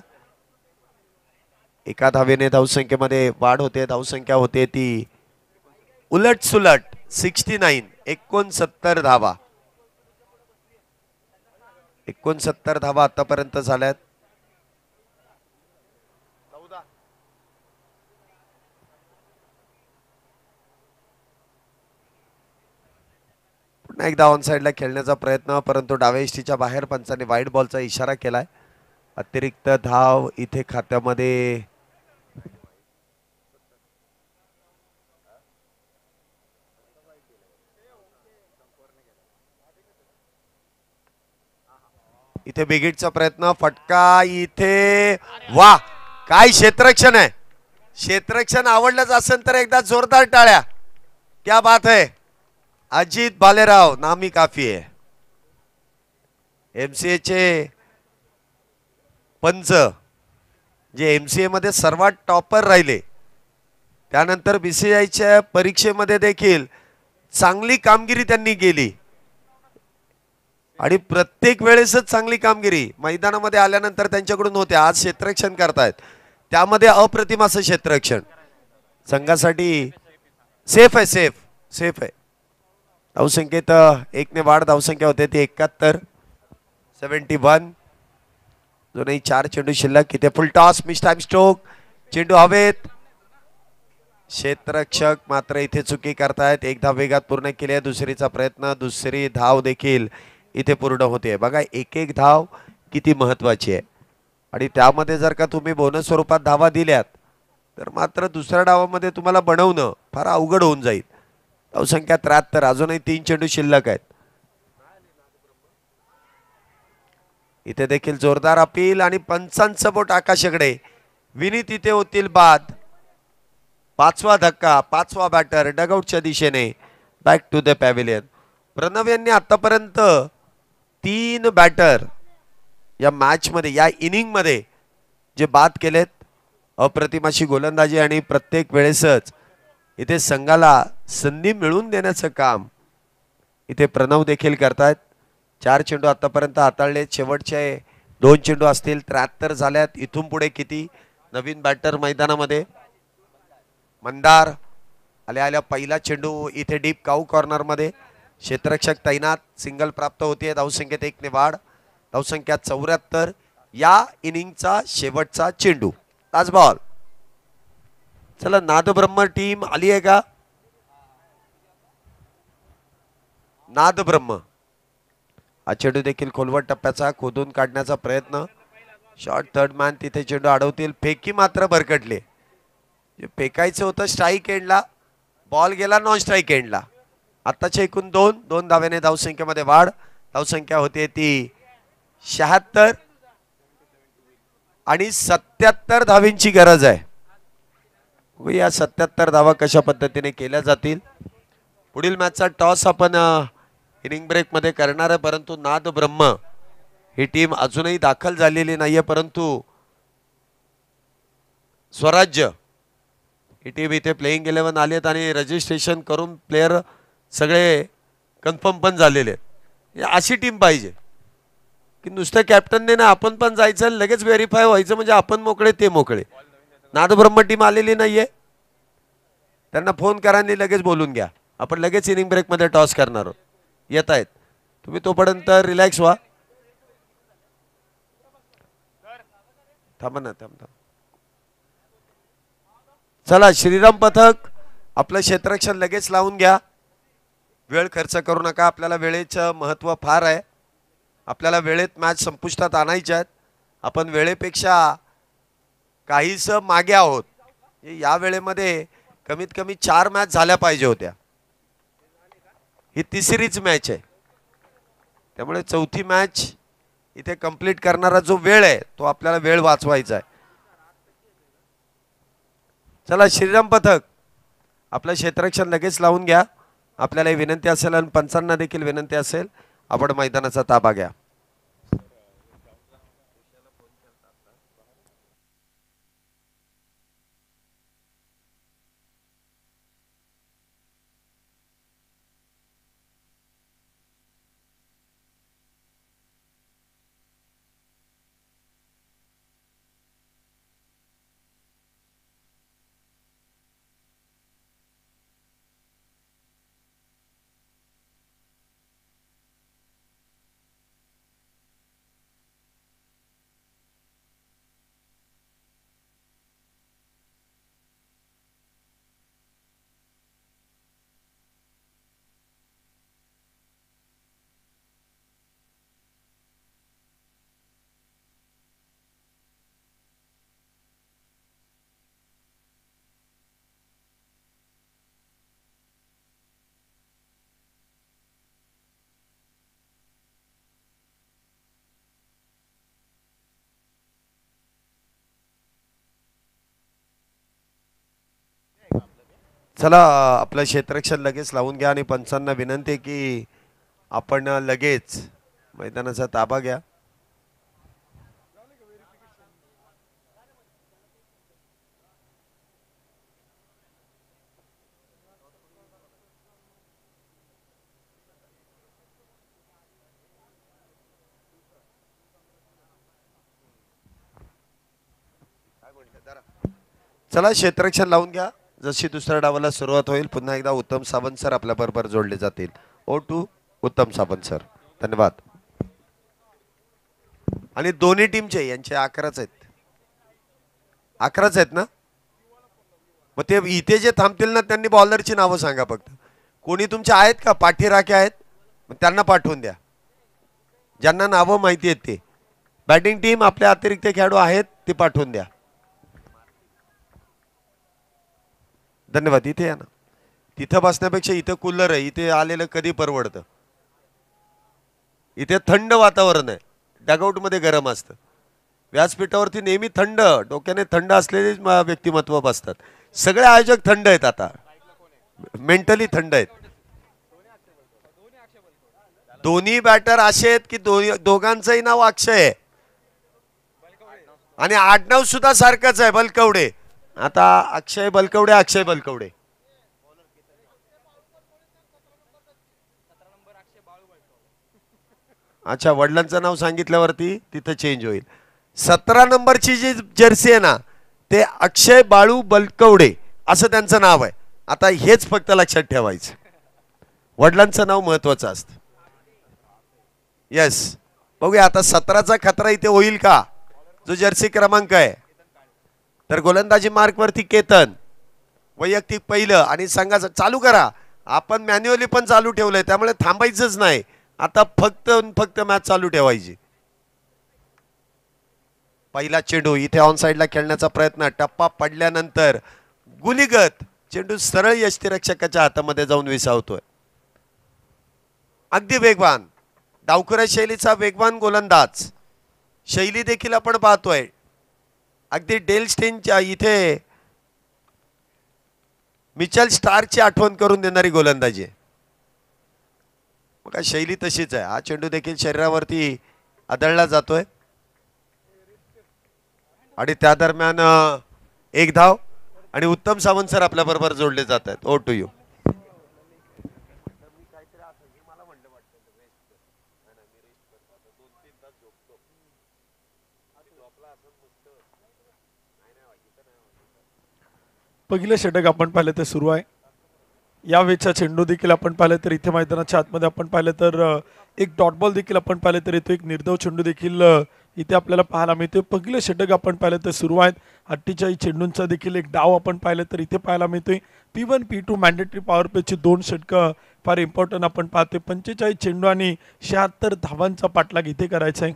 एका धावेने धावसंख्येमध्ये वाढ होते, धावसंख्या होते ती उलट सुलट 69 69 धावा. 69 धावा आतापर्यंत झाल्यात. पुन्हा एकदा ऑन साइडला खेळण्याचा प्रयत्न, परंतु डाव्या इष्टीच्या बाहेर पंचाने वाईड बॉलचा इशारा केलाय. अतिरिक्त धाव इथे खात्यामध्ये इथे बिगिटचा प्रयत्न, फटका इथे. वा काय क्षेत्ररक्षण आहे. क्षेत्ररक्षण आवडलंच असेल तर एकदा जोरदार टाळ्या. क्या बात है. अजित भालेराव नामी काफी आहे. एमसीए चे पंच जे एमसीए मध्ये सर्वात टॉपर राहिले, त्यानंतर बीसीआयच्या परीक्षेमध्ये देखील चांगली कामगिरी त्यांनी केली आणि प्रत्येक वेळेसच चांगली कामगिरी मैदानामध्ये आल्यानंतर त्यांच्याकडून होते. आज क्षेत्ररक्षण करतायत, त्यामध्ये अप्रतिम असं क्षेत्ररक्षण संघासाठी सेफ आहे. सेफ आहे. धावसंख्येत 1 ने वाढ, धावसंख्या होते ती 71 71. दोनही 4 चेंडू शिल्लक. इथे फुल टॉस, मिस टाइम स्ट्रोक, चेंडू हवेत. क्षेत्ररक्षक मात्र इथे चुकी करतायत. एक धाव वेगात पूर्ण केली आहे. दुसरीचा प्रयत्न, दुसरी धाव देखील इथे पूर्ण होते. बघा एक एक धाव किती महत्वाची आहे आणि त्यामध्ये जर का तुम्ही बोनस स्वरूपात धावा दिल्यात तर मात्र दुसऱ्या डावामध्ये तुम्हाला बनवणं फार अवघड होऊन जाईल. धावसंख्या 73, अजूनही 3 चेंडू शिल्लक आहेत. इथे देखील जोरदार अपील आणि पंचांचं बोट आकाशाकडे. विनीत इथे होतील बाद. 5वा धक्का, 5वा बॅटर डगआउटच्या दिशेने back to the pavilion. Pranav यांनी आतापर्यंत 3 बॅटर या मॅच मध्ये, या इनिंग मध्ये जे बाद केलेत, अप्रतिम अशी गोलंदाजी आणि प्रत्येक वेळेसच इथे संघाला संधी मिळवून देण्याचं काम इथे प्रणव देखील करतायत. 4 चेंडू आतापर्यंत हाताळले. शेवटचे 2 चेंडू असतील. 73 झाल्यात. इथून पुढे किती. नवीन बॅटर मैदानामध्ये मंदार आल्या पहिला चेंडू इथे डीप काऊ कॉर्नर मध्ये. क्षेत्ररक्षक तैनात. सिंगल प्राप्त होते. धावसंख्येत 1 ने वाढ. धावसंख्या 74. या इनिंगचा शेवटचा चेंडू. Last ball. चला नादब्रह्म टीम आली आहे का. नादब्रह्म हा चेंडू देखील खोलवट टप्प्याचा खोदून काढण्याचा प्रयत्न. शॉर्ट थर्ड मॅन तिथे चेंडू अडवतील. फेकी मात्र भरकटले. फेकायचं होतं स्ट्राईक एंडला, बॉल गेला नॉन स्ट्राईक एंडला. आताच्या एकूण 2 धाव्याने धावसंख्येमध्ये वाढ. धावसंख्या होते ती 76 आणि 77 धावींची गरज आहे. या 77 धावा कशा पद्धतीने केल्या जातील. पुढील मॅचचा टॉस आपण इनिंग ब्रेक मध्ये करणार आहे, परंतु नादब्रह्म ही टीम अजूनही दाखल झालेली नाहीये. परंतु स्वराज्य ही टीम इथे प्लेइंग 11 आलेत आणि रजिस्ट्रेशन करून प्लेयर सगळे कन्फर्म पण झालेले आहेत. अशी टीम पाहिजे की नुसतं कॅप्टनने ना आपण पण जायचं लगेच व्हेरीफाय व्हायचं, म्हणजे आपण मोकळे ते मोकळे. नादब्रह्म टीम आलेली नाहीये. त्यांना फोन करा आणि लगेच बोलून घ्या. आपण लगेच इनिंग ब्रेक मध्ये टॉस करणार आहोत. येत आहेत तुम्ही, तोपर्यंत रिलॅक्स व्हा. थांबा ना, थांब. चला श्रीराम पथक आपलं क्षेत्ररक्षण लगेच लावून घ्या. वेळ खर्च करू नका. आपल्याला वेळेचं महत्त्व फार आहे. आपल्याला वेळेत मॅच संपुष्टात आणायच्या आहेत. आपण वेळेपेक्षा काहीच मागे आहोत. या वेळेमध्ये कमीत कमी 4 मॅच झाल्या पाहिजे होत्या. ही तिसरीच मॅच आहे, त्यामुळे चौथी मॅच इथे कंप्लीट करणारा जो वेळ आहे तो आपल्याला वेळ वाचवायचा आहे. चला श्रीराम पथक आपलं क्षेत्ररक्षण लगेच लावून घ्या. आपल्याला विनंती असेल आणि पंचांना देखील विनंती असेल, आपण मैदानाचा ताबा घ्या. चला, आपलं क्षेत्ररक्षण लगेच लावून घ्या आणि पंचांना विनंती आहे की आपण लगेच मैदानाचा ताबा घ्या. चला, क्षेत्ररक्षण लावून घ्या. जशी दुसऱ्या डावाला सुरुवात होईल पुन्हा एकदा उत्तम सावंत सर आपल्या बरोबर जोडले जातील. O2 उत्तम सावंत सर, धन्यवाद. आणि दोन्ही टीमचे यांचे 11च आहेत. 11च आहेत ना? मग ते इथे जे थांबतील ना त्यांनी बॉलरची नावं सांगा फक्त. कोणी तुमचे आहेत का पाठीराखे आहेत? मग त्यांना पाठवून द्या, ज्यांना नावं माहिती आहेत ते. बॅटिंग टीम आपल्या अतिरिक्त खेळाडू आहेत ते पाठवून द्या. धन्यवाद. इथे या ना. तिथं बसण्यापेक्षा इथं कूलर आहे, इथे आलेलं कधी परवडतं. इथे थंड वातावरण आहे, डगआउटमध्ये गरम असतं. व्यासपीठावरती नेहमी थंड, डोक्याने थंड असलेले व्यक्तिमत्व बसतात. सगळे आयोजक थंड आहेत, आता मेंटली थंड आहेत. दोन्ही बॅटर असे आहेत की दोघांचंही नाव अक्षय आहे आणि आडनाव सुद्धा सारखंच आहे, बलकवडे. आता अक्षय बलकवडे, अक्षय बलकवडे. अच्छा, वडिलांचं नाव सांगितल्यावरती तिथं चेंज होईल. 17 नंबरची जी जर्सी आहे ना, ते अक्षय बाळू बलकवडे असं त्यांचं नाव आहे. आता हेच फक्त लक्षात ठेवायचं, वडिलांचं नाव महत्वाचं असतं. येस, बघूया आता 17चा खतरा इथे होईल का, जो जर्सी क्रमांक आहे. तर गोलंदाजी मार्क वरती केतन, वैयक्तिक पहिलं आणि संघाचं चालू करा. आपण मॅन्युअली पण चालू ठेवलंय, त्यामुळे थांबायचंच नाही. आता फक्त मॅच चालू ठेवायची. पहिला चेंडू इथे ऑन साइडला खेळण्याचा प्रयत्न, टप्पा पडल्यानंतर गुलीगत चेंडू सरळ यष्टीरक्षकाच्या हातामध्ये जाऊन विसावतोय. अगदी वेगवान डावखुऱ्या शैलीचा वेगवान गोलंदाज शैली देखील आपण पाहतोय. अगदी डेल स्टेनच्या इथे मिचेल स्टार्कची आठवण करून देणारी गोलंदाजी. मग शैली तशीच आहे. हा चेंडू देखील शरीरावरती आदळला जातोय आणि त्या दरम्यान एक धाव आणि उत्तम सावंत सर आपल्या बरोबर जोडले जात आहेत. O2 पहिलं षटक आपण पाहिलं तर सुरू आहे. या वेळचा चेंडू देखील आपण पाहिलं तर इथे मैदानाच्या आतमध्ये आपण पाहिलं तर एक डॉट बॉल देखील आपण पाहिलं तर इथे एक निर्धाव चेंडू देखील इथे आपल्याला पाहायला मिळते. पहिलं षटक आपण पाहिलं तर सुरू आहेत. 48 चेंडूंचा देखील एक डाव आपण पाहिलं तर इथे पाहायला मिळतोय. P1 P2 मॅन्डेटरी पॉवर प्लेची 2 षटकं फार इम्पॉर्टंट आपण पाहतोय. 45 चेंडू आणि 76 धावांचा पाठलाग इथे करायचा आहे.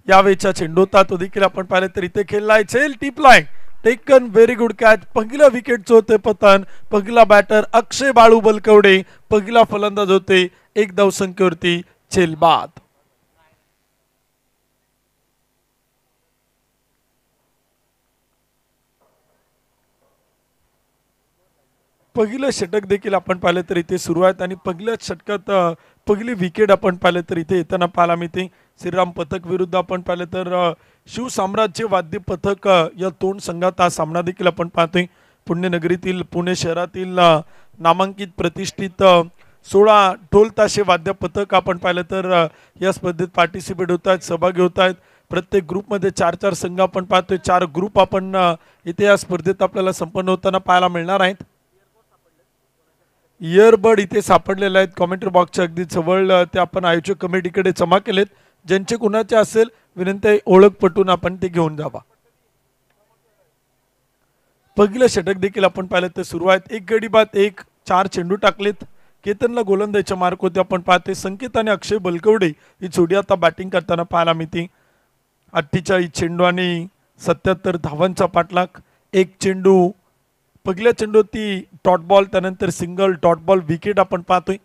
यावेळचा चेंडू होता तो देखील आपण पाहिलं तर इथे खेळलाय. चेल टीप line taken, very good catch. पहिल्या विकेटचं होते पतन. पहिला बॅटर अक्षय बाळू बलकवडे, पहिला फलंदाज होते. एक धावसंख्येवरती चेल बाद. पहिलं षटक देखील आपण पाहिलं तर इथे सुरू आहेत आणि पहिल्याच षटकात पहिली विकेट आपण पाहिलं तर इथे येताना पाहायला मिळते. श्रीराम पथक विरुद्ध आपण पाहिलं तर शिवसाम्राज्य वाद्य पथक या दोन संघात हा सामना देखील आपण पाहतोय. पुण्यनगरीतील पुणे शहरातील नामांकित प्रतिष्ठित 16 ढोल ताशे वाद्य पथक आपण पाहिलं तर या स्पर्धेत पार्टिसिपेट होत आहेत, सहभागी होत आहेत. प्रत्येक ग्रुपमध्ये 4-4 संघ आपण पाहतोय. 4 ग्रुप आपण इथे या स्पर्धेत आपल्याला संपन्न होताना पाहायला मिळणार आहेत. इयरबड इथे सापडलेले आहेत कॉमेंट्री बॉक्सच्या अगदी जवळ. ते आपण आयोजक कमिटीकडे जमा केलेत. ज्यांचे कुणाचे असेल विनंती आहे ओळख पटून आपण ते घेऊन जावा. पहिलं षटक देखील आपण पाहिलं तर सुरू आहेत. एक गडी बाद 1, 4 चेंडू टाकलेत. केतनला गोलंदाजीच्या मार्क होते आपण पाहते. संकेत आणि अक्षय बलकवडे ही जोडी आता बॅटिंग करताना पाहायला मिळते. 48 चेंडू आणि 77 धावांचा पाठलाग. एक चेंडू पहिल्या चेंडूवरती डॉट बॉल, त्यानंतर सिंगल डॉट बॉल विकेट आपण पाहतोय.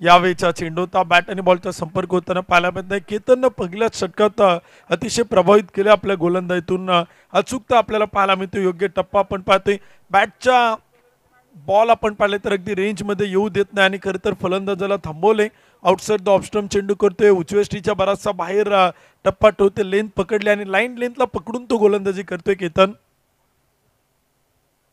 यावेळीचा चेंडू होता बॅट आणि बॉलचा संपर्क होताना पाहायला मिळत नाही. केतननं पहिल्याच षटकात अतिशय प्रभावित केले आपल्या गोलंदाजीतून. अचूकता आपल्याला पाहायला मिळतो. योग्य टप्पा आपण पाहतोय. बॅटच्या बॉल आपण पाहिले तर अगदी रेंजमध्ये येऊ देत नाही आणि खरं तर फलंदाजाला थांबवले. आउटसाइड द ऑफस्टम्प चेंडू करतोय. उजव्या स्टीच्या बराचसा बाहेर टप्पा ठेवते. लेंथ पकडली आणि लाईन लेंथला पकडून तो गोलंदाजी करतोय केतन.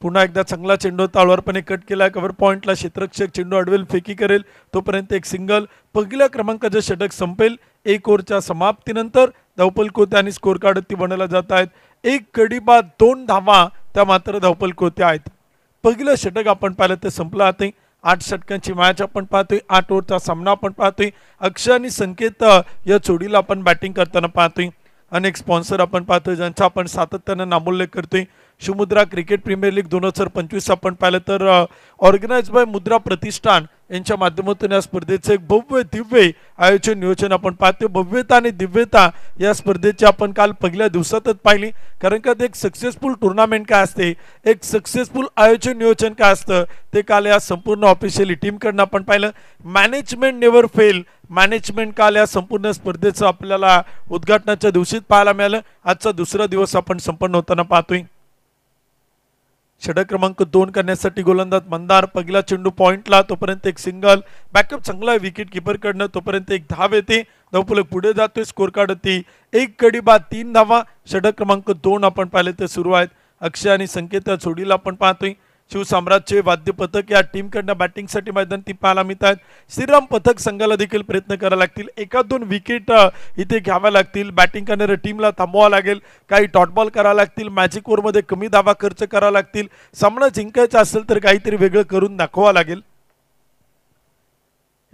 पुन्हा एकदा चांगला चेंडू ताळवारपणे कट केला. कव्हर पॉइंटला क्षेत्ररक्षक चेंडू अडवेल, फेकी करेल तोपर्यंत एक सिंगल. पहिल्या क्रमांकाचं षटक संपेल. 1 ओव्हरच्या समाप्तीनंतर धावपल कोते आणि स्कोर कार्ड बनवला जात आहेत. 1 गडी बाद 2 धावा त्या मात्र धावपल कोते आहेत. पहिलं षटक आपण पाहिलं ते संपलं आहे. 8 षटकांची मॅच आपण पाहतोय. 8 ओव्हरचा सामना आपण पाहतोय. अक्षय आणि संकेत या जोडीला आपण बॅटिंग करताना पाहतोय. अनेक स्पॉन्सर आपण पाहतोय ज्यांचा आपण सातत्यानं नामोल्लेख करतोय. शिवमुद्रा क्रिकेट प्रीमियर लीग 2025 आपण पाहिलं तर ऑर्गनाइज बाय मुद्रा प्रतिष्ठान यांच्या माध्यमातून या स्पर्धेचं एक भव्य दिव्य आयोजन नियोजन आपण पाहतोय. भव्यता आणि दिव्यता या स्पर्धेची आपण काल पहिल्या दिवसातच पाहिली. कारण का एक सक्सेसफुल टुर्नामेंट काय असते, एक सक्सेसफुल आयोजन नियोजन काय असतं ते काल या संपूर्ण ऑफिशियली टीमकडनं आपण पाहिलं. Management never fail. मॅनेजमेंट काल या संपूर्ण स्पर्धेचं आपल्याला उद्घाटनाच्या दिवशीच पाहायला मिळालं. आजचा दुसरा दिवस आपण संपन्न होताना पाहतोय. षटक क्रमांक 2 करण्यासाठी गोलंदाज मंदार. पहिला चेंडू पॉइंटला तोपर्यंत एक सिंगल. बॅकअप चांगला विकेट किपर कडनं तोपर्यंत एक धाव येते. धावफलक पुढे जातोय. स्कोर कार्ड होती 1 गडी बाद 3 धावा. षटक क्रमांक 2 आपण पाहिले ते सुरू आहेत. अक्षय आणि संकेत या जोडीला आपण पाहतोय. शिवसाम्राज्य वाद्य पथक या टीमकडनं बॅटिंगसाठी मैदानी पाहायला मिळत आहेत. श्रीराम पथक संघाला देखील प्रयत्न करावे लागतील. 1-2 विकेट इथे घ्याव्या लागतील. बॅटिंग करणाऱ्या टीमला थांबवावं लागेल. काही डॉट बॉल करावं लागतील. मॅजिक ओव्हरमध्ये कमी धावा खर्च करावा लागतील. सामना जिंकायचा असेल तर काहीतरी वेगळं करून दाखवावं लागेल.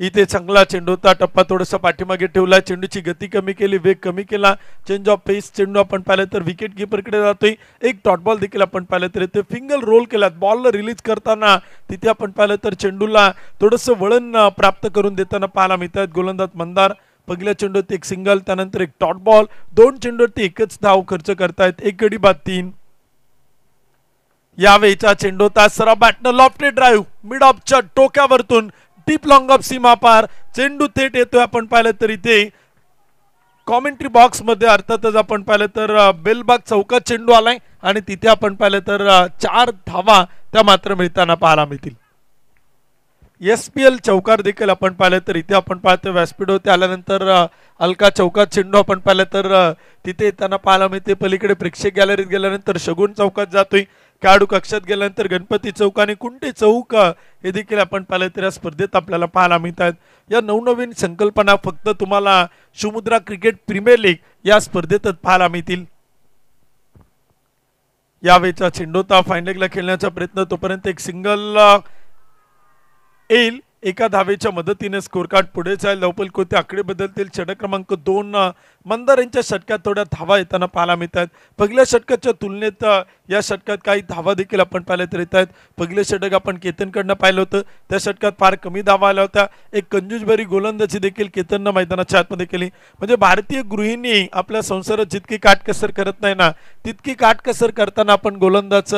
इथे चांगला चेंडू होता. टप्पा थोडासा पाठीमागे ठेवला. चेंडूची गती कमी केली, वेग कमी केला. चेंज ऑफ पेस चेंडू आपण पाहिलं तर विकेट कीपरकडे जातोय. एक डॉट बॉल देखील आपण पाहिलं तर इथे फिंगल रोल केला. बॉलला रिलीज करताना तिथे आपण पाहिलं तर चेंडूला थोडंसं वळण प्राप्त करून देताना पाहायला मिळतात गोलंदाज मंदार. पहिल्या चेंडूवरती एक सिंगल, त्यानंतर एक डॉट बॉल. 2 चेंडूवरती एकच धाव खर्च करतायत. 1 गडी बाद 3. यावेळीचा चेंडू होता सरळ बॅटनं लॉफ्टेड ड्राईव्ह मिड ऑफच्या टोक्यावरतून डीप लॉंग ऑफ सीमा पार. चेंडू थेट येतोय. आपण पाहिलं तर इथे कॉमेंट्री बॉक्स मध्ये अर्थातच आपण पाहिलं तर बेलबाग चौकात चेंडू आलाय आणि तिथे आपण पाहिलं तर 4 धावा त्या मात्र मिळताना पाहायला मिळतील. SPL चौकार देखील आपण पाहिलं तर इथे आपण पाहतो व्यासपीठ होते आल्यानंतर अलका चौकात चेंडू आपण पाहिलं तर तिथे येताना पाहायला मिळते. पलीकडे प्रेक्षक गॅलरीत गेल्यानंतर शगुन चौकात जातोय. खेळाडू कक्षात गेल्यानंतर गणपती चौक आणि कुंटे चौक हे देखील आपण पाहिलं तर या स्पर्धेत आपल्याला पाहायला मिळतात. या नवनवीन संकल्पना फक्त तुम्हाला शिवमुद्रा क्रिकेट प्रीमियर लीग या स्पर्धेतच पाहायला मिळतील. यावेळीचा चेंडूता फाईन लेगला खेळण्याचा प्रयत्न तोपर्यंत एक सिंगल येईल. एका धावेच्या मदतीने स्कोर कार्ड पुढे जाईल. धावपल कोते आकडे बदलतील. षटक क्रमांक 2 मंदार यांच्या षटकात थोड्या धावा येताना पाहायला मिळतात. पहिल्या षटकाच्या तुलनेत या षटकात काही धावा देखील आपण पाहिल्या तर येत आहेत. पहिलं षटक आपण केतनकडनं पाहिलं होतं. त्या षटकात फार कमी धावा आल्या होत्या. एक कंजूसभरी गोलंदाजी देखील केतननं मैदानाच्या आतमध्ये केली. म्हणजे भारतीय गृहिणी आपल्या संसारात जितकी काटकसर करत नाही ना तितकी काटकसर करताना आपण गोलंदाज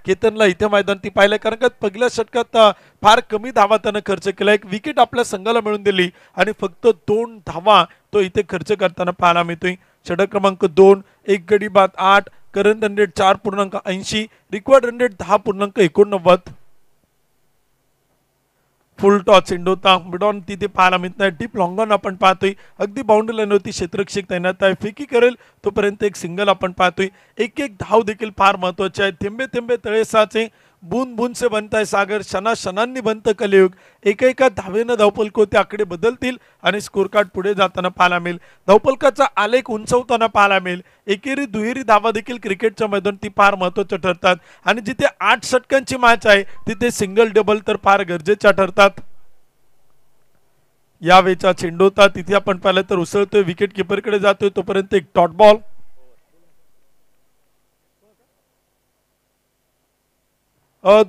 केतनला इथे मैदानी पाहिलं. कारण का पहिल्या षटकात फार कमी धावा त्यानं खर्च केला. एक विकेट आपल्या संघाला मिळून दिली आणि फक्त 2 धावा तो इथे खर्च करताना पाहायला मिळतोय. षटक क्रमांक 2 1 गडी बाद 8. Current run rate 4.80. Required run rate 10.89. फुल टॉस चेंडू होता मिडॉन तिथे पाहायला मिळत नाही. डीप लॉंगॉन आपण पाहतोय. अगदी बाउंड्री लाईनवरती क्षेत्ररक्षक तैनात आहे. फेकी करेल तोपर्यंत एक सिंगल आपण पाहतोय. एक एक धाव देखील फार महत्वाचे आहे. थेंबे थेंबे तळे साचे, बूंद बूंद से बनताय सागर, क्षणा क्षणांनी बनतं कलियुग. एका एका धावेनं धावपलक ते आकडे बदलतील आणि स्कोर कार्ड पुढे जाताना पाहायला मिळेल. धावपलकाचा आलेख उंचवताना पाहायला मिळेल. एकेरी दुहेरी धावा देखील क्रिकेटच्या मैदानात ती फार महत्वाच्या ठरतात आणि जिथे 8 षटकांची मॅच आहे तिथे सिंगल डबल तर फार गरजेच्या ठरतात. या वेळचा चेंडू होता तिथे आपण पाहिलं तर उसळतोय, विकेट किपरकडे जातोय तोपर्यंत एक डॉट बॉल.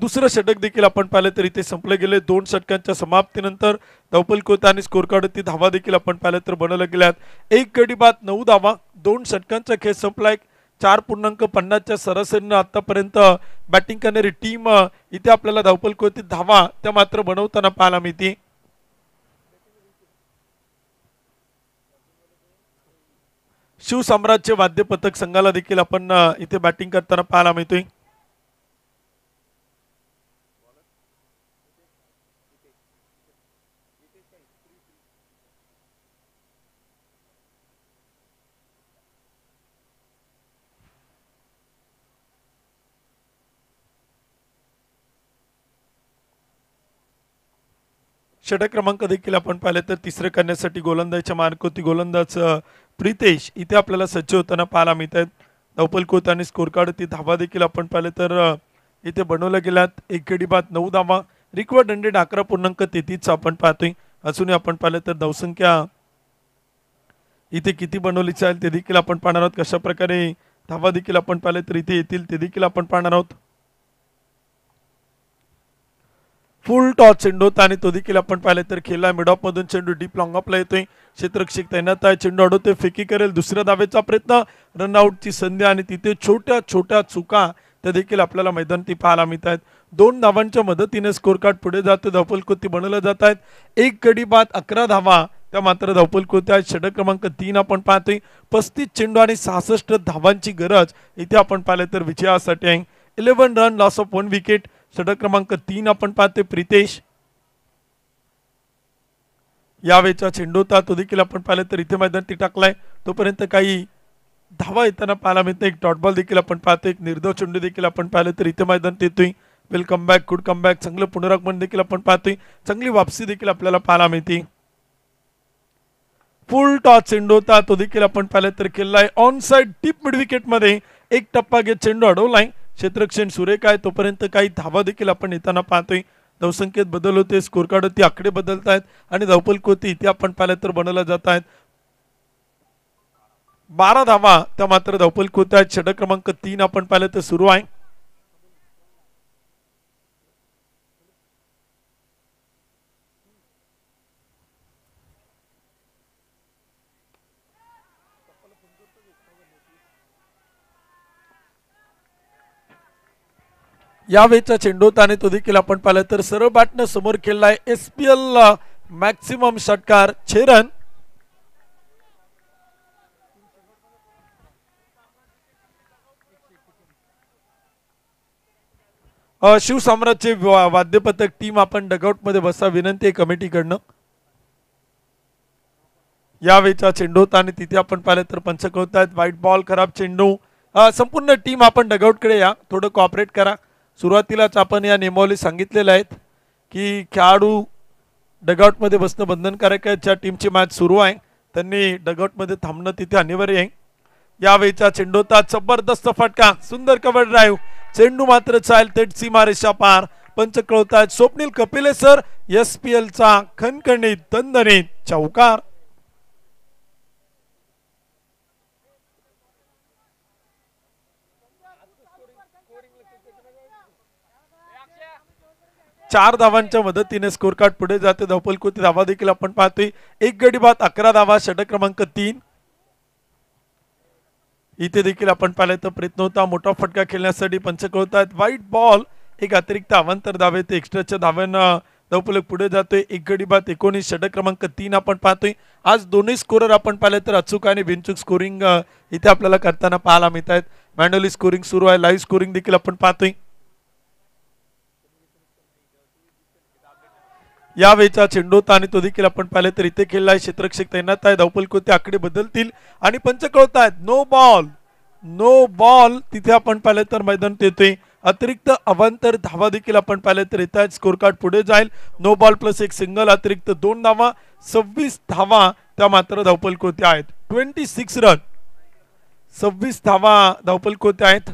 दुसरं षटक देखील आपण पाहिलं तर इथे संपले गेले. 2 षटकांच्या समाप्तीनंतर धावपलक होता आणि स्कोर कार्डवरती धावा देखील आपण पाहिलं तर बनवल्या गेल्यात. 1 गडी बाद 9 धावा. 2 षटकांचा खेळ संपलाय. 4.50च्या सरासरीनं आतापर्यंत बॅटिंग करणारी टीम इथे आपल्याला धावपलक होती धावा त्या मात्र बनवताना पाहायला मिळते. शिवसाम्राज्य वाद्य पथक संघाला देखील आपण इथे बॅटिंग करताना पाहायला मिळतोय. षटक क्रमांक देखील आपण पाहिले तर तिसरे करण्यासाठी गोलंदाजीच्या मार्गावरती गोलंदाज प्रितेश इथे आपल्याला सज्ज होताना पाहायला मिळत आहेत. धावपलक होता आणि स्कोर कार्डवरती धावा देखील आपण पाहिले तर इथे बनवल्या गेल्यात. 1 गडी बाद 9 धावा. रिक्वर्ड रन 11.33 आपण पाहतोय. अजूनही आपण पाहिलं तर धावसंख्या इथे किती बनवली जाईल ते देखील आपण पाहणार आहोत. कशा प्रकारे धावा देखील आपण पाहिले तर इथे येतील ते देखील आपण पाहणार आहोत. फुल टॉस चेंडू होता आणि तो देखील आपण पाहिले तर खेळला. मिडऑफ मधून चेंडू डीप लॉंग ऑफला येतोय. क्षेत्ररक्षक तैनात आहे. चेंडू अडवतोय, फेकी करेल. दुसऱ्या धावेचा प्रयत्न, रनआउटची संधी आणि तिथे छोट्या छोट्या चुका त्या देखील आपल्याला मैदानात पाहायला मिळत आहेत. 2 धावांच्या मदतीने स्कोर कार्ड पुढे जातो. धावपलक बनवले जात आहेत. 1 गडी बाद 11 धावा त्या मात्र धावपलक होत्या. षटक क्रमांक 3 आपण पाहतोय. 35 चेंडू आणि 66 धावांची गरज इथे आपण पाहिले तर विजयासाठी आहे. 11 रन लॉस ऑफ 1 विकेट. षटक क्रमांक 3 आपण पाहतोय. प्रितेश यावेळेचा चेंडू होता तो देखील आपण पाहिलं तर इथे मैदानात टाकलाय. तोपर्यंत काही धावा येताना पाहायला मिळतं. एक डॉट बॉल देखील आपण पाहतोय. एक निर्धाव चेंडू देखील आपण पाहिलं तर इथे मैदानात येतोय. Welcome back, good come back. चांगलं पुनरागमन देखील आपण पाहतोय. चांगली वापसी देखील आपल्याला पाहायला मिळते. फुल टॉस चेंडू होता तो देखील आपण पाहिलं तर केलाय. On side deep mid wicket मध्ये एक टप्पा घेत चेंडू अडवलाय. क्षेत्ररक्षण सुरेख आहे. तोपर्यंत काही धावा देखील आपण येताना पाहतोय. धावसंख्येत बदल होते. स्कोर कार्डवरती आकडे बदलत आहेत आणि धावपलक होती इथे आपण पाहिलं तर बनवल्या जात आहेत. 12 धावा त्या मात्र धावपलक होत आहेत. षटक क्रमांक 3 आपण पाहिलं तर सुरू आहे. यावेळेचा चेंडू होता आणि तो देखील आपण पाहिलं तर सरळ बॅटनं समोर खेळलाय. SPL मॅक्सिमम षटकार 6 रन. शिवसाम्राज्य वाद्य पथक टीम आपण डगआउट मध्ये बसा विनंती आहे कमिटीकडनं. यावेळेचा चेंडू होता आणि तिथे आपण पाहिलं तर पंचक होत आहेत. व्हाईट बॉल, खराब चेंडू. संपूर्ण टीम आपण डगआउट कडे या, थोडं कॉपरेट करा. सुरुवातीलाच आपण या नियमावली सांगितलेल्या आहेत की खेळाडू डगआउटमध्ये बसणं बंधनकारक आहे. ज्या टीमची मॅच सुरू आहे त्यांनी डगआउटमध्ये थांबणं तिथे अनिवार्य आहे. यावेळेचा चेंडू होता. जबरदस्त फटका, सुंदर कव्हर ड्राईव्ह. चेंडू मात्र चाल थेट सीमारेषा पार. पंच कळवतात. स्वप्नील कपिले सर SPL चा खणखणीत दणदणीत चौकार. चार धावांच्या मदतीने स्कोर कार्ड पुढे जाते. धावपलक होती धावा देखील आपण पाहतोय. 1 गडी बाद 11 धावा. षटक क्रमांक 3 इथे देखील आपण पाहिलं तर प्रयत्न होता मोठा फटका खेळण्यासाठी. पंच कळवतात. व्हाईट बॉल, एक अतिरिक्त अवांतर धावे ते एक्स्ट्राच्या धाव्यानं धावपलक पुढे जातोय. 1 गडी बाद 19. षटक क्रमांक 3 आपण पाहतोय. आज दोन्ही स्कोरर आपण पाहिलं तर अचूक आणि बिनचूक स्कोरिंग इथे आपल्याला करताना पाहायला मिळत आहेत. मॅन्युअली स्कोरिंग सुरू आहे. लाईव्ह स्कोरिंग देखील आपण पाहतोय. या वेळचा चेंडू होता आणि तो देखील आपण पाहिलं तर इथे खेळलाय. क्षेत्ररक्षक तैनात आहे. धावफलक आकडे बदलतील आणि पंच कळतायत. No ball, no ball. तिथे आपण पाहिलं तर मैदानात येतोय. अतिरिक्त अवांतर धावा देखील आपण पाहिलं तर येत आहेत. स्कोर कार्ड पुढे जाईल. नो बॉल प्लस एक सिंगल, अतिरिक्त 2 धावा, 26 धावा त्या मात्र धावफलक होत्या आहेत. 26 रन, 26 धावा धावफलक होत्या आहेत.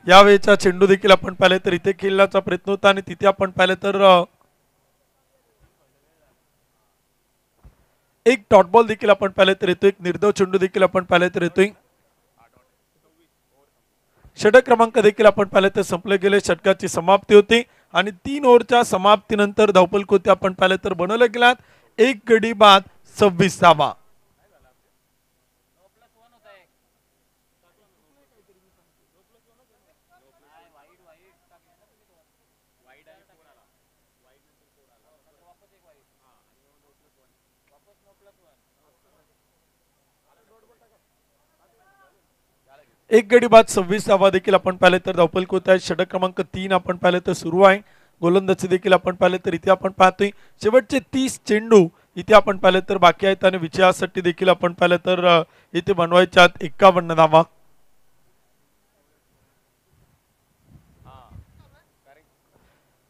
यावेळेचा चेंडू देखील आपण पाहिले तर इथे खेळण्याचा प्रयत्न होता आणि तिथे आपण पाहिलं तर एक डॉट बॉल देखील आपण पाहिलं तर येतो. एक निर्धाव चेंडू देखील आपण पाहिलं तर येतोय. षटक क्रमांक देखील आपण पाहिलं तर संपले गेले. षटकाची समाप्ती होती आणि 3 ओव्हरच्या समाप्तीनंतर धावफलक होते आपण पाहिलं तर बनवले गेलात. एक गडी बाद 26 धावा. एक गडी बाद 26 धावा देखील आपण पाहिले तर धावफलक होत आहे. षटक क्रमांक 3 आपण पाहिलं तर सुरू आहे. गोलंदाजी देखील आपण पाहिले तर इथे आपण पाहतोय शेवटचे 30 चेंडू इथे आपण पाहिले तर बाकी आहेत आणि विजयासाठी देखील आपण पाहिलं तर इथे बनवायच्यात 51 धावा.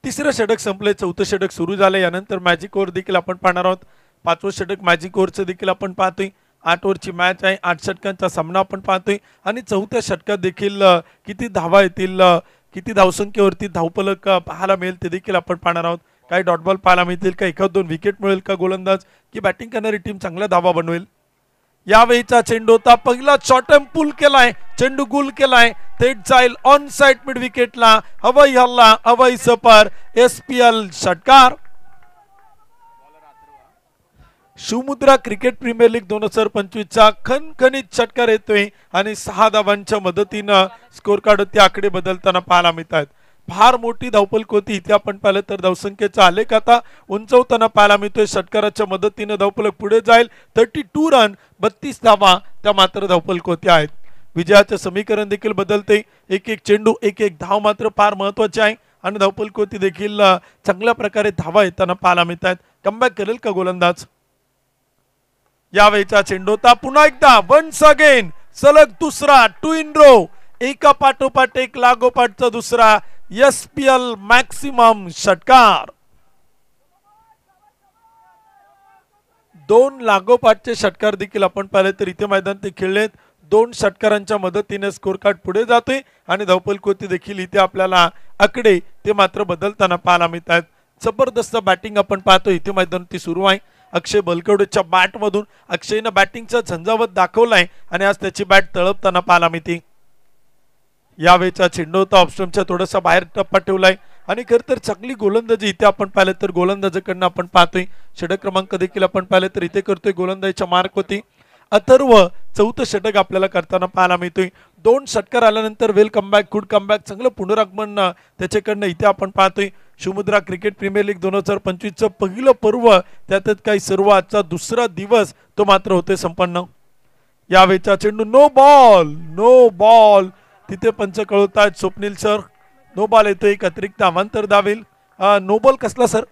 तिसरं षटक संपले, चौथं षटक सुरू झाले. यानंतर मॅजिक ओव्हर देखील आपण पाहणार आहोत. 5वं षटक मॅजिक ओव्हरचं देखील आपण पाहतोय. 8 ओव्हरची मॅच आहे. 8 षटकांचा सामना आपण पाहतोय आणि चौथ्या षटकात देखील किती धावा येतील, किती धावसंख्येवरती धावफलक पाहायला मिळेल ते देखील आपण पाहणार आहोत. काही डॉट बॉल पाहायला मिळतील का, एखाद 2 विकेट मिळेल का गोलंदाज, की बॅटिंग करणारी टीम चांगल्या धावा बनवेल. यावेळीचा चेंडू होता. पहिला शॉर्ट टर्म पुल केलाय, चेंडू गुल केलाय, थेट जाईल ऑन साइड मिड विकेटला. हवाई हल्ला, हवाई सफर, SPL षटकार. शिवमुद्रा क्रिकेट प्रीमियर लीग 2025चा खणखणीत षटकार येतोय आणि 6 धावांच्या मदतीनं स्कोर कार्ड आकडे बदलताना पाहायला मिळत आहेत. फार मोठी धावफलक होती. इथे आपण पाहिलं तर धावसंख्येचा आलेख आता उंचवताना पाहायला मिळतोय. षटकाराच्या मदतीनं धावफलक पुढे जाईल. 32 रन, 32 धावा त्या मात्र धावफलक होत्या आहेत. विजयाचं समीकरण देखील बदलते. एक एक चेंडू, एक एक धाव मात्र फार महत्वाचे आहे आणि धावफलक होती देखील चांगल्या प्रकारे धावा येताना पाहायला मिळत आहेत. कमबॅक करेल का गोलंदाज. यावेळीचा चेंडू होता. पुन्हा एकदा वन्स अगेन, सलग दुसरा 2 इन रो, एका पाठोपाठ एक लागोपाठचा दुसरा SPL मॅक्सिमम षटकार. 2 लागोपाठचे षटकार देखील आपण पाहिले तर इथे मैदान ते खेळलेत. 2 षटकारांच्या मदतीने स्कोर कार्ड पुढे जाते आणि धावफलक होती देखील इथे आपल्याला आकडे ते मात्र बदलताना पाहायला मिळत आहेत. जबरदस्त बॅटिंग आपण पाहतो इथे मैदानात सुरू आहे. अक्षय बलकवडेच्या बॅट मधून अक्षयनं बॅटिंगचा झंझावत दाखवलाय आणि आज त्याची बॅट तळपताना पाहायला मिळते. यावेळीचा चेंडू होता ऑफस्टंपच्या थोडासा बाहेर टप्पा ठेवलाय आणि खरं तर चांगली गोलंदाजी इथे आपण पाहिलं तर गोलंदाजाकडनं आपण पाहतोय. षटक क्रमांक देखील आपण पाहिलं तर इथे करतोय गोलंदाजीच्या मार्क होती. अथर्व 4थं षटक आपल्याला करताना पाहायला मिळतोय. 2 षटकार आल्यानंतर वेल कमबॅक, गुड कमबॅक, चांगलं पुनरागमन त्याच्याकडनं इथे आपण पाहतोय. शिवमुद्रा क्रिकेट प्रीमियर लीग 2025चं पहिलं पर्व, त्यातच काही सर्व आजचा दुसरा दिवस तो मात्र होते संपन्न. यावेळीचा चेंडू नो बॉल, नो बॉल. तिथे पंच कळवतात स्वप्नील सर. नो बॉल येतो. एक अतिरिक्त अवांतर धावेल. नो बॉल कसला सर.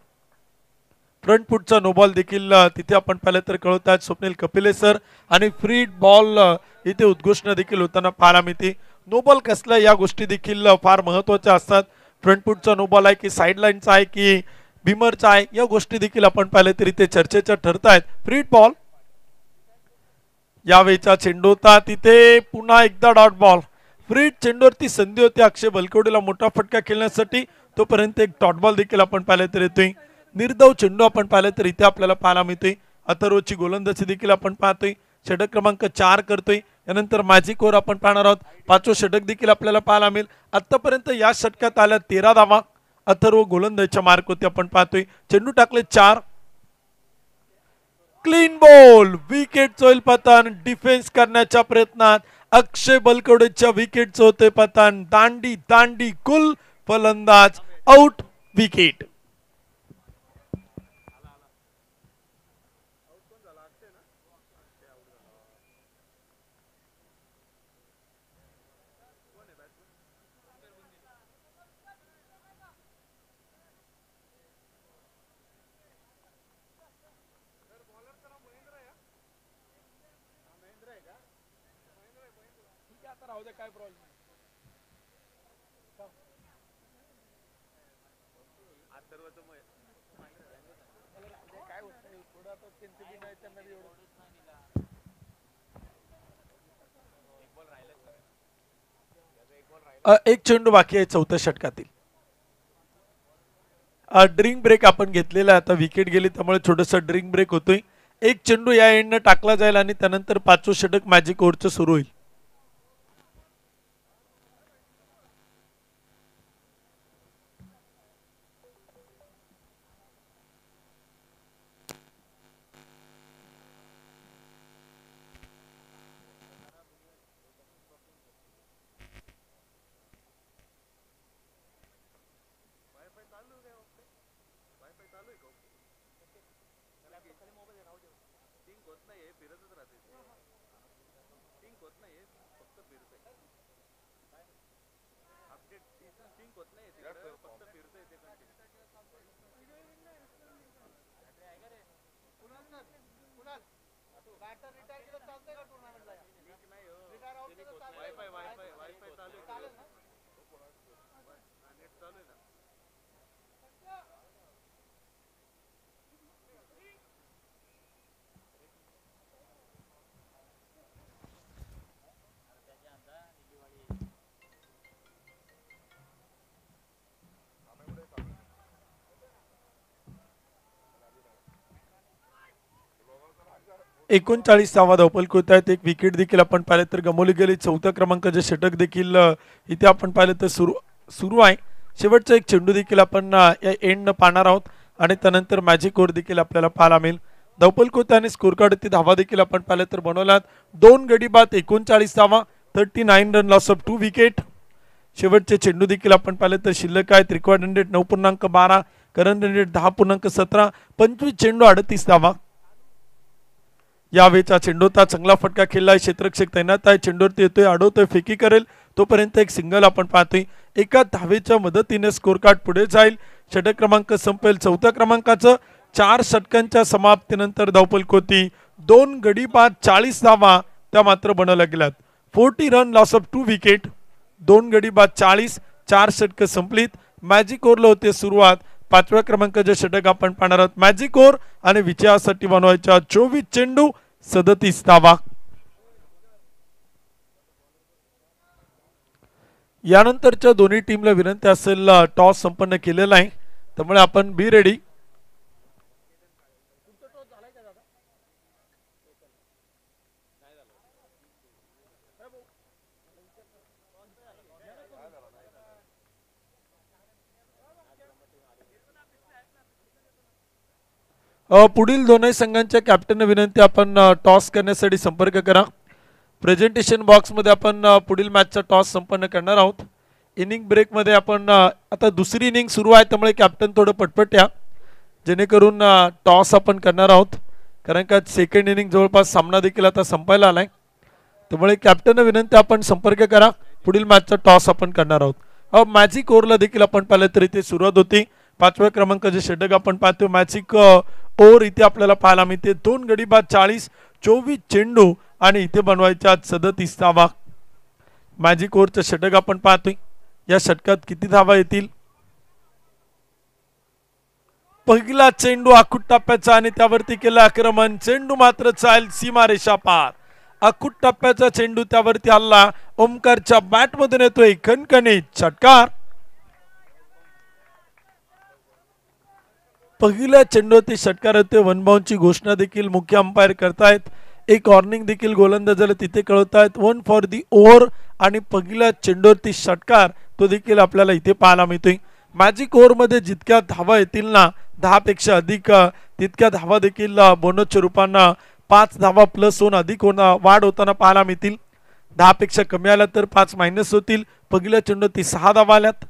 फ्रंट फुटचा नो बॉल देखील तिथे आपण पाहिलं तर कळवतात स्वप्नील कपिले सर आणि फ्री बॉल इथे उद्घोषणा देखील होताना पाहायला मिळते. नो बॉल कसला या गोष्टी देखील फार महत्वाच्या असतात. फ्रंट फुटचा नो बॉल आहे की साईड लाईनचा आहे की बिमरचा आहे, या गोष्टी देखील आपण पाहिलं तर इथे चर्चेच्या ठरत आहेत. Free ball. यावेळीचा चेंडू होता. तिथे पुन्हा एकदा डॉट बॉल. फ्री चेंडूवरती संधी होती अक्षय बलकवडेला मोठा फटका खेळण्यासाठी. तोपर्यंत एक डॉट बॉल देखील आपण पाहिलं तर येतोय. निर्धाव चेंडू आपण पाहिलं तर इथे आपल्याला पाहायला मिळतोय. अथर्वची गोलंदाजी देखील आपण पाहतोय. षटक क्रमांक 4 करतोय. यानंतर मॅजिक ओव्हर आपण पाहणार आहोत. 5वं षटक देखील आपल्याला पाहायला मिळेल. आतापर्यंत या षटकात आल्या 13 धावा. अथर्व गोलंदाजीच्या मार्क होते आपण पाहतोय. चेंडू टाकले 4. Clean ball. विकेट होईल पतन. डिफेन्स करण्याच्या प्रयत्नात अक्षय बलकवडेच्या विकेटचं होते पतन. दांडी दांडी कुल फलंदाज आउट. विकेट. एक चेंडू बाकी आहे चौथ्या षटकातील. ड्रिंक ब्रेक आपण घेतलेला आहे. आता विकेट गेली त्यामुळे छोटस ड्रिंक ब्रेक होतोय. एक चेंडू या एंडनं टाकला जाईल आणि त्यानंतर पाचवं षटक मॅजिक ओव्हरचं सुरू होईल. एकोणचाळीसावा धावफलक होत आहेत. एक विकेट देखील आपण पाहिलं तर गमावली गेली. चौथ्या क्रमांकाचे षटक देखील इथे आपण पाहिलं तर सुरू आहे. शेवटचा एक चेंडू देखील आपण या एंडनं पाहणार आहोत आणि त्यानंतर मॅजिक ओव्हर देखील आपल्याला पाहायला मिळेल. धावफलक होत आणि स्कोर कार्ड ते धावा देखील आपण पाहिलं तर बनवल्यात. 2 गडी बाद 39 39 रन लॉस ऑफ 2 विकेट. शेवटचे चेंडू देखील आपण पाहिलं तर शिल्लक आहेत. Required run rate 9.12, current run rate 10.17, 25 चेंडू 38 धावा. यावेळेचा चेंडूचा चांगला फटका खेळलाय. क्षेत्ररक्षक तैनात आहे. चेंडूवरती येतोय, अडवतोय, फेकी करेल तोपर्यंत एक सिंगल आपण पाहतोय. एका धावेच्या मदतीने स्कोर कार्ड पुढे जाईल. षटक क्रमांक संपेल. चौथ्या क्रमांकाचं 4 षटकांच्या समाप्तीनंतर धावफलक होती. 2 गडी बाद 40 धावा त्या मात्र बनवल्या गेल्यात. 40 रन लॉस ऑफ 2 विकेट. 2 गडी बाद 40, 4 षटक संपलीत. मॅजिक ओव्हरला होते सुरुवात. 5व्या क्रमांकाचे षटक आपण पाहणार आहोत. मॅजिक ओव्हर आणि विजयासाठी बनवायच्या 24 चेंडू 37 धावा. यानंतरच्या दोन्ही टीमला विनंती असेल टॉस संपन्न केलेला आहे त्यामुळे आपण बी रेडी. पुढील दोनही संघांच्या कॅप्टनना विनंती आपण टॉस करण्यासाठी संपर्क करा. प्रेझेंटेशन बॉक्समध्ये आपण पुढील मॅचचा टॉस संपन्न करणार आहोत. इनिंग ब्रेकमध्ये आपण आता दुसरी इनिंग सुरू आहे त्यामुळे कॅप्टन थोडं पटपट या जेणेकरून टॉस आपण करणार आहोत. कारण का सेकंड इनिंग जवळपास सामना देखील आता संपायला आलाय त्यामुळे कॅप्टनना विनंती आपण संपर्क करा. पुढील मॅचचा टॉस आपण करणार आहोत. मॅजिक ओव्हरला देखील आपण पाहिलं तर इथे सुरुवात होती. 5व्या क्रमांकाचे षटक आपण पाहतो. मॅजिक ओव्हर इथे आपल्याला पाहायला मिळते. 2 गडी बाद 40, 24 चेंडू आणि इथे बनवायच्या 37 धावा. मॅजिक ओव्हरचं षटक आपण पाहतोय. या षटकात किती धावा येतील? पहिला चेंडू आखूट टप्प्याचा आणि त्यावरती केलं आक्रमण. चेंडू मात्र चाल सीमारेषा पार. आखूट टप्प्याचा चेंडू त्यावरती हल्ला. ओमकारच्या बॅट मधून येतोय खणखणीत षटकार. पहिल्या चेंडूवरती षटकार होते. वन बाउंडची घोषणा देखील मुख्य अंपायर करतायत. एक वॉर्निंग देखील गोलंदाजाला तिथे कळवतायत. 1 फॉर दी ओव्हर आणि पहिल्या चेंडूवरती षटकार तो देखील आपल्याला इथे पाहायला मिळतोय. मॅजिक ओव्हरमध्ये जितक्या धावा येतील ना 10 पेक्षा अधिक तितक्या धावा देखील बोनसच्या रूपानं 5 धावा प्लस होऊन अधिक वाढ होताना पाहायला मिळतील. 10 पेक्षा कमी आल्या तर 5 मायनस होतील. पहिल्या चेंडूवरती 6 धावा आल्यात.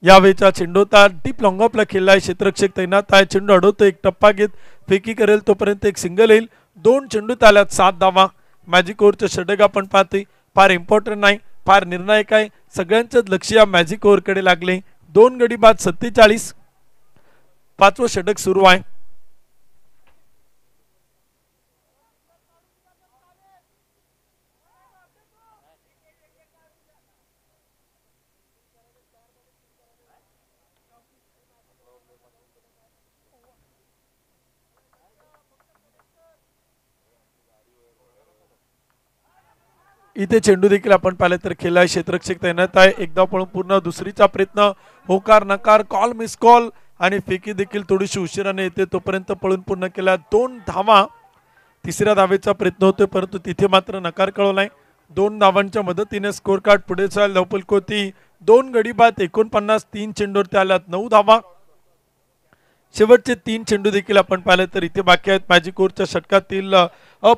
यावेळेचा चेंडू तर डीप लॉंग ऑफला खेळलाय. क्षेत्ररक्षक तैनात आहे. चेंडू अडवतो, एक टप्पा घेत फेकी करेल तोपर्यंत एक सिंगल येईल. 2 चेंडूत आल्यात 7 धावा. मॅजिक ओव्हरचं षटक आपण पाहतोय. फार इम्पॉर्टंट नाही, फार निर्णायक आहे. सगळ्यांचंच लक्ष या मॅजिक ओव्हरकडे लागले. 2 गडी बाद 47. 5वं षटक सुरू आहे. इथे चेंडू देखील आपण पाहिलं तर खेळलाय, क्षेत्ररक्षक तैनात आहे, एकदा पळून पूर्ण, दुसरीचा प्रयत्न, होकार नकार, कॉल मिस कॉल आणि फेकी देखील थोडीशी उशिराने येते, तोपर्यंत पळून पूर्ण केला, 2 धावा. तिसऱ्या धावेचा प्रयत्न होतोय परंतु तिथे मात्र नकार कळवलाय. 2 धावांच्या मदतीने स्कोर कार्ड पुढे जाईल. धावपल कोती 2 गडी बाद 49, 3 चेंडूवरती आल्यात 9 धावा. शेवटचे 3 चेंडू देखील आपण पाहिले तर इथे बाकी आहेत. मॅजिक ओव्हरच्या षटकातील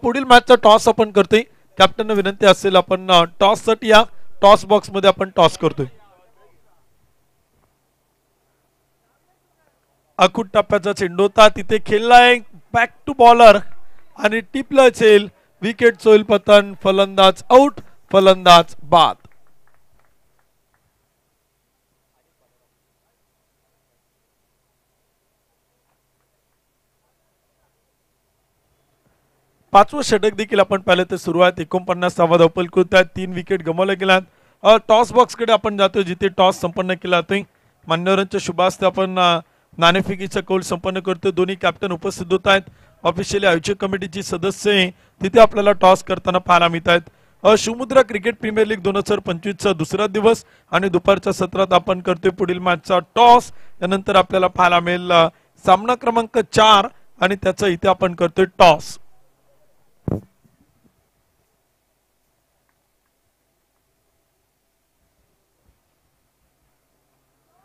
पुढील मॅचचा टॉस आपण करतोय. कॅप्टनना विनंती असेल आपण टॉस साठी या, टॉस बॉक्स मध्ये आपण टॉस करतोय. अखूट टप्प्याचा चेंडू होता, तिथे खेळलाय, बॅक टू बॉलर आणि टिपला असेल, विकेट होईल पतन, फलंदाज आउट, फलंदाज बाद. पाचवं षटक देखील आपण पाहिलं तर सुरुवात 49 धावा धावपल कोणत्या 3 विकेट गमावल्या गेल्यात. टॉस बॉक्स कडे आपण जातो जिथे टॉस संपन्न केला जातोय. मान्यवरांच्या शुभास्ते आपण नाणेफेकीचा कौल संपन्न करतो. दोन्ही कॅप्टन उपस्थित होत आहेत. ऑफिशियली आयोजक कमिटीची सदस्य तिथे आपल्याला टॉस करताना पाहायला मिळत आहेत. शिवमुद्रा क्रिकेट प्रीमियर लीग 2025चा दुसरा दिवस आणि दुपारच्या सत्रात आपण करतोय पुढील मॅचचा टॉस. त्यानंतर आपल्याला पाहायला मिळेल सामना क्रमांक 4 आणि त्याचा इथे आपण करतोय टॉस.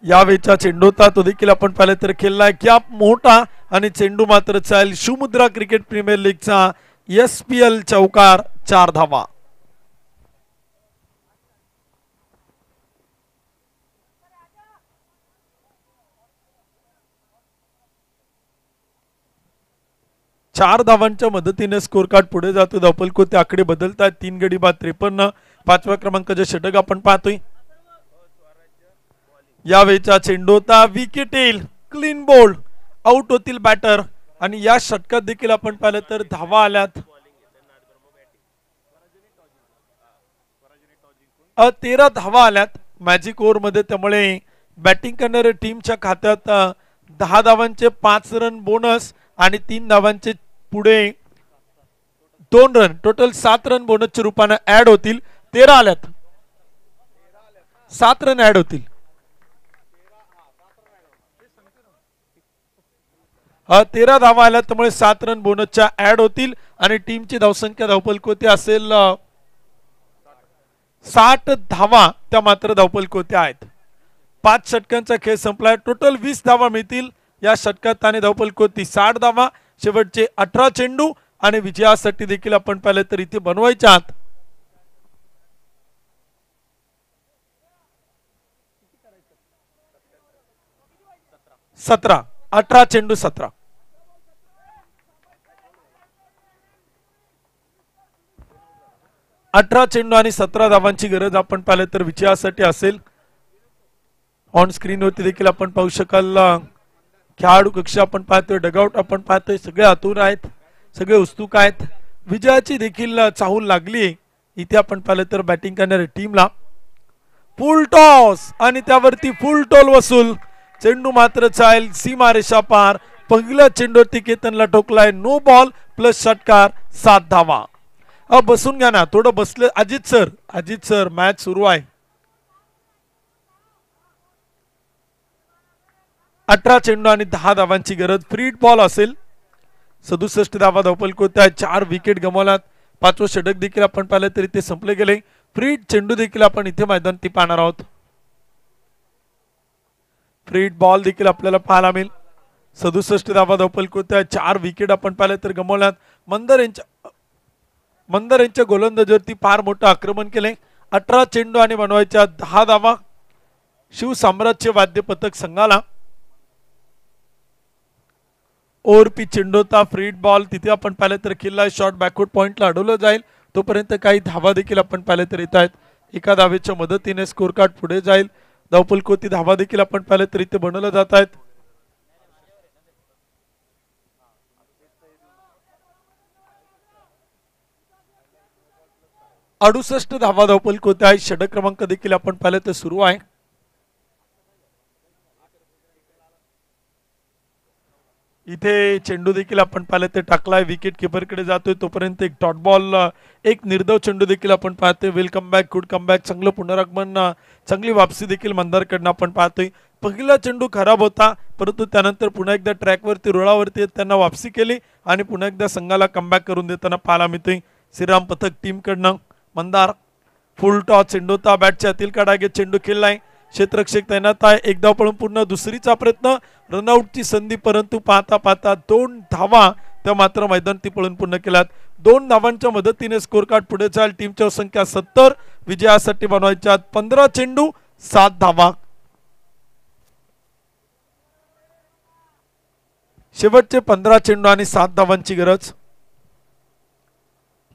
यावेळचा चेंडू होता तो देखील आपण पाहिलं तर खेळलाय, कॅप मोठा आणि चेंडू मात्र चाल. शिवमुद्रा क्रिकेट प्रीमियर लीगचा SPL चौकार, 4 धावा. चार धावांच्या मदतीने स्कोर कार्ड पुढे जातो. धावपल कोते आकडे बदलतात. 3 गडी बाद 53. 5व्या क्रमांकाचे षटक आपण पाहतोय. यावेळचा चेंडू होता, विकेट येईल, क्लीन बोल्ड, आउट होतील बॅटर आणि या षटकात देखील आपण पाहिलं तर धावा आल्यात. 13 धावा आल्यात मॅजिक ओव्हर मध्ये. त्यामुळे बॅटिंग करणाऱ्या टीमच्या खात्यात 10 धावांचे 5 रन बोनस आणि 3 धावांचे पुढे 2 रन, टोटल 7 रन बोनसच्या रूपाने ऍड होतील. 13 आल्यात, 7 रन ऍड होतील. 13 धावा आल्या त्यामुळे 7 रन बोनसच्या ऍड होतील आणि टीमची धावसंख्या धावपल कोते असेल 60 धावा त्या मात्र धावपल कोते आहेत. 5 षटकांचा खेळ संपलाय. टोटल 20 धावा मिळतील या षटकात आणि धावपल कोती 60 धावा. शेवटचे 18 चेंडू आणि विजयासाठी देखील आपण पाहिलं तर इथे बनवायच्यात 17, 18 चेंडू 17. अठरा चेंडू आणि 17 धावांची गरज आपण पाहिलं तर विजयासाठी असेल. ऑन स्क्रीन वरती देखील आपण पाहू शकाल खेळाडू कक्ष आपण पाहतोय, डगआउट आपण पाहतोय, सगळे आतुर आहेत, सगळे उत्सुक आहेत. विजयाची देखील चाहूल लागली. इथे आपण पाहिलं तर बॅटिंग करणाऱ्या टीमला फुल टॉस आणि त्यावरती फुल टोल वसूल. चेंडू मात्र चाल, सीमा रेषा पार. पहिल्या चेंडूवरती केतनला ठोकलाय, नो बॉल प्लस षटकार, 7 धावा. बसून घ्या ना, थोडं बसले. अजित सर मॅच सुरू आहे. 18 चेंडू आणि 10 धावांची गरज. फ्री बॉल असेल. 67 धावा धावपल कोत्या, 4 विकेट गमावल्यात. 5वं षटक देखील आपण पाहिलं तरी ते संपले गेले. फ्री चेंडू देखील आपण इथे मैदानात पाहणार आहोत. फ्री बॉल देखील आपल्याला पाहायला मिळेल. 67 धावा धावपल कोत्या, 4 विकेट आपण पाहिलं तर गमावल्यात. मंदर यांच्या गोलंदाजीवरती फार मोठं आक्रमण केले. 18 चेंडू आणि बनवायच्या 10 धावा. शिवसाम्राज्य वाद्य पथक संघाला ओव्हर पिच चेंडू होता. फ्री बॉल तिथे आपण पाहिलं तर किल्ला शॉट बॅकवर्ड पॉइंटला अडवलं जाईल. तोपर्यंत काही धावा देखील आपण पाहिलं तर येत आहेत. एका धावेच्या मदतीने स्कोर कार्ड पुढे जाईल. धावपल कोती धावा देखील आपण पाहिलं तर इथे बनवलं जात आहेत. अडुसष्ट धावा धावपल कोते आहे. षटक क्रमांक देखील आपण पाहिलं तर सुरू आहे. इथे चेंडू देखील आपण पाहिलं ते टाकलाय, विकेट किपरकडे जातोय. तोपर्यंत एक डॉट बॉल, एक निर्धाव चेंडू देखील आपण पाहतोय. Welcome back, good come back, चांगलं पुनरागमन, चांगली वापसी देखील मंदारकडनं आपण पाहतोय. पहिला चेंडू खराब होता, परंतु त्यानंतर पुन्हा एकदा ट्रॅकवरती, रुळावरती त्यांना वापसी केली आणि पुन्हा एकदा संघाला कमबॅक करून देताना पाहायला मिळतोय. श्रीराम पथक टीमकडनं मंदार फुल टॉस चेंडू होता, बॅटच्या आतील काढा घेत चेंडू खेळलाय. क्षेत्ररक्षक तैनात आहे. एक धाव पळून पूर्ण, दुसरीचा प्रयत्न, रनआउटची संधी, परंतु पाहता पाहता 2 धावा त्या मात्र मैदानी पळून पूर्ण केल्यात. 2 धावांच्या मदतीने स्कोर कार्ड पुढे जाईल. टीमच्या संख्या 70, विजयासाठी बनवायच्या 15 चेंडू 7 धावा. शेवटचे 15 चेंडू आणि 7 धावांची गरज.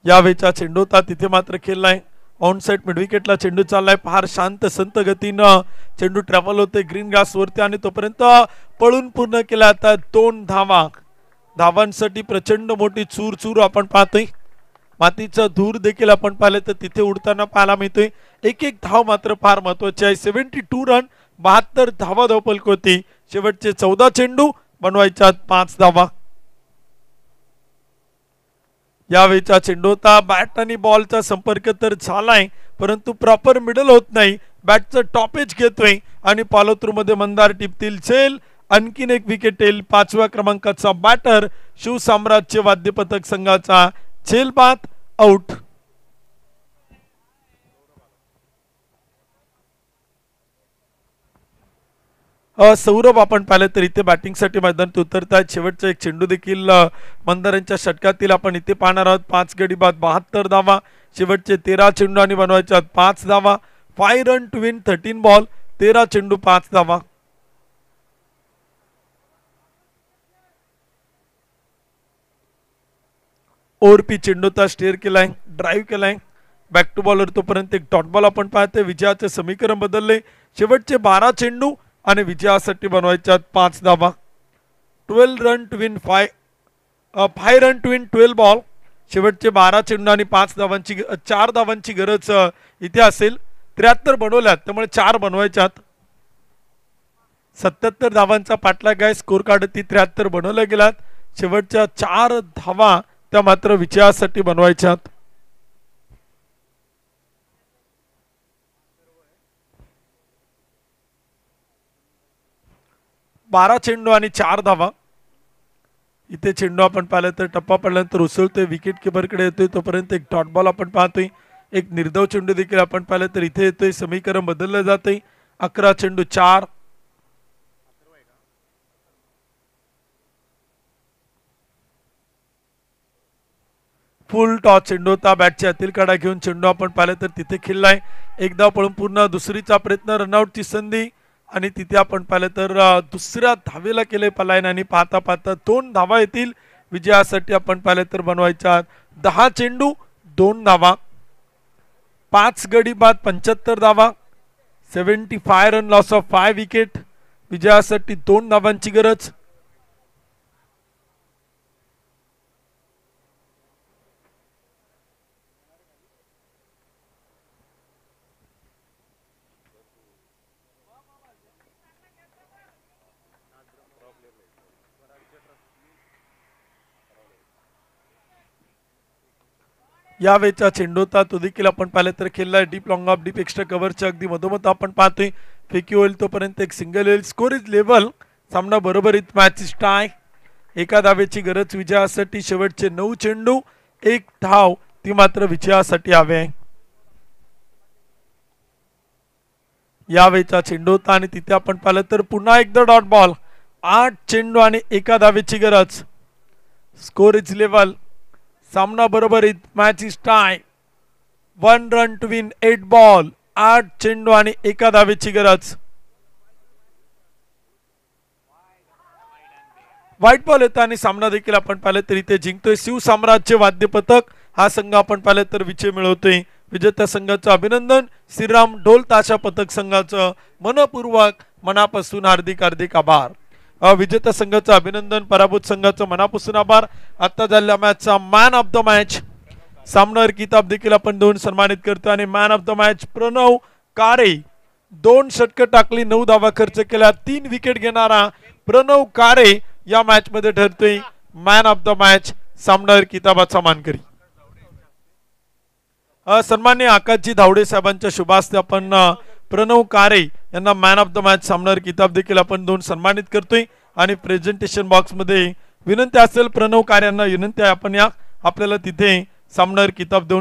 यावेळचा चेंडू होता, तिथे मात्र खेळलाय. ऑन साइड मिड विकेटला चेंडू चाललाय. फार शांत संत गतीनं चेंडू ट्रॅव्हल होते ग्रीन ग्रास वरती आणि तोपर्यंत पळून पूर्ण केला. आता 2 धावा. धावांसाठी प्रचंड मोठी चूर चूर आपण पाहतोय. मातीचा धूर देखील आपण पाहिलं तर तिथे उडताना पाहायला मिळतोय. एक एक धाव मात्र फार महत्वाची आहे. 72 रन, 72 धावा धावपलक होती. शेवटचे 14 चेंडू बनवायच्या 5 धावा. यावेळचा चेंडू होता, बॅट आणि बॉलचा संपर्क तर झालाय, परंतु प्रॉपर मिडल होत नाही. बॅटचं टॉपेज घेतोय आणि फॉलोथ्रू मध्ये मंदार टिपतील झेल. आणखीन एक विकेट येईल. 5व्या क्रमांकाचा बॅटर शिवसाम्राज्य वाद्य पथक संघाचा झेल बाद, आउट. सौरभ आपण पाहिलं तर इथे बॅटिंगसाठी मैदानात उतरतात. शेवटचा एक चेंडू देखील मंदारांच्या षटकातील आपण इथे पाहणार आहोत. 5 गडी बाद 72 धावा. शेवटचे 13 चेंडू आणि बनवायच्या 5 धावा. 5 रन टू विन 13 बॉल, 13 चेंडू 5 धावा. ओरपी चेंडूचा स्टेअर केलाय, ड्राईव्ह केलाय, बॅक टू बॉलर. तोपर्यंत एक डॉट बॉल आपण पाहतोय. विजयाचे समीकरण बदलले. शेवटचे 12 चेंडू आणि विजयासाठी बनवायच्या 5 धावा. 12 run to win 5 run to win 12 ball. शेवटचे 12 चेंडू आणि 4 धावांची गरज इथे असेल. 73 बनवल्यात, त्यामुळे 4 बनवायच्यात. 77 धावांचा पाठलाग आहे. स्कोर कार्ड 73 बनवल्या गेलात. शेवटच्या 4 धावा त्या मात्र विजयासाठी बनवायच्यात. बारा चेंडू आणि 4 धावा. इथे चेंडू आपण पाहिलं तर टप्पा पडल्यानंतर उसळतोय, विकेट किपरकडे येतोय. तोपर्यंत एक डॉट बॉल आपण पाहतोय. एक निर्धाव चेंडू देखील आपण पाहिलं तर इथे येतोय. समीकरण बदललं जातंय. 11 चेंडू 4. फुल टॉस चेंडू होता, बॅटच्या आतील काढा घेऊन चेंडू आपण पाहिलं तर तिथे खेळलाय. एकदा पळून पूर्ण, दुसरीचा प्रयत्न, रनआउटची संधी आणि तिथे आपण पाहिलं तर दुसऱ्या धावेला केले पलायन आणि पाहता पाहता 2 धावा येतील. विजयासाठी आपण पाहिलं तर बनवायच्या 10 चेंडू 2 धावा. 5 गडी बाद 75 धावा. 75 रन, लॉस ऑफ 5 विकेट. विजयासाठी 2 धावांची गरज. यावेळचा चेंडू होता, तो देखील आपण पाहिलं तर खेळलाय. Deep long off, deep extra कव्हरच्या अगदी मधोमध आपण पाहतोय. फेकी होईल तोपर्यंत एक सिंगल येईल. Score is level. सामना बरोबरीत, मॅच इज टाय. एका धावेची गरज विजयासाठी. शेवटचे 9 चेंडू 1 धाव ती मात्र विजयासाठी हवे. यावेळचा चेंडू होता आणि तिथे आपण पाहिलं तर पुन्हा एकदा डॉट बॉल. 8 चेंडू आणि 1 धावेची गरज. Score is level. सामना बरोबरीत, match is tie. 1 run to win 8 ball. 8 चेंडू आणि 1 धावेची गरज. व्हाईट बॉल येतो आणि सामना देखील आपण पाहिलं तर इथे जिंकतोय शिवसाम्राज्य वाद्य पथक. हा संघ आपण पाहिलं तर विजय मिळवतोय. विजेत्या संघाचं अभिनंदन. श्रीराम ढोल ताशा पथक संघाचं मनपूर्वक, मनापासून हार्दिक हार्दिक आभार. विजेता संघाचं अभिनंदन, पराभूत संघाचं मनापासून आभार. आता झालेल्या मॅचचा मॅन ऑफ द मॅच, सामनावीर किताब देखील आपण देऊन सन्मानित करतो. आणि man of the match Pranav Kare. 2 षटकं टाकली, 9 धावा खर्च केल्या, 3 विकेट घेणारा प्रणव कारे या मॅच मध्ये ठरतोय मॅन ऑफ द मॅच, सामनावीर किताबाचा मानकरी. सन्माननीय आकाशजी धावडे साहेबांच्या शुभ हस्ते आपण प्रणव कारे यांना मॅन ऑफ द मॅच, सामनावीर किताब देखील आपण दोन सन्मानित करतोय. आणि प्रेझेंटेशन बॉक्स मध्ये विनंती असेल, प्रणव कारे यांना विनंती आहे, आपण या आपल्याला तिथे सामनावीर किताब देऊन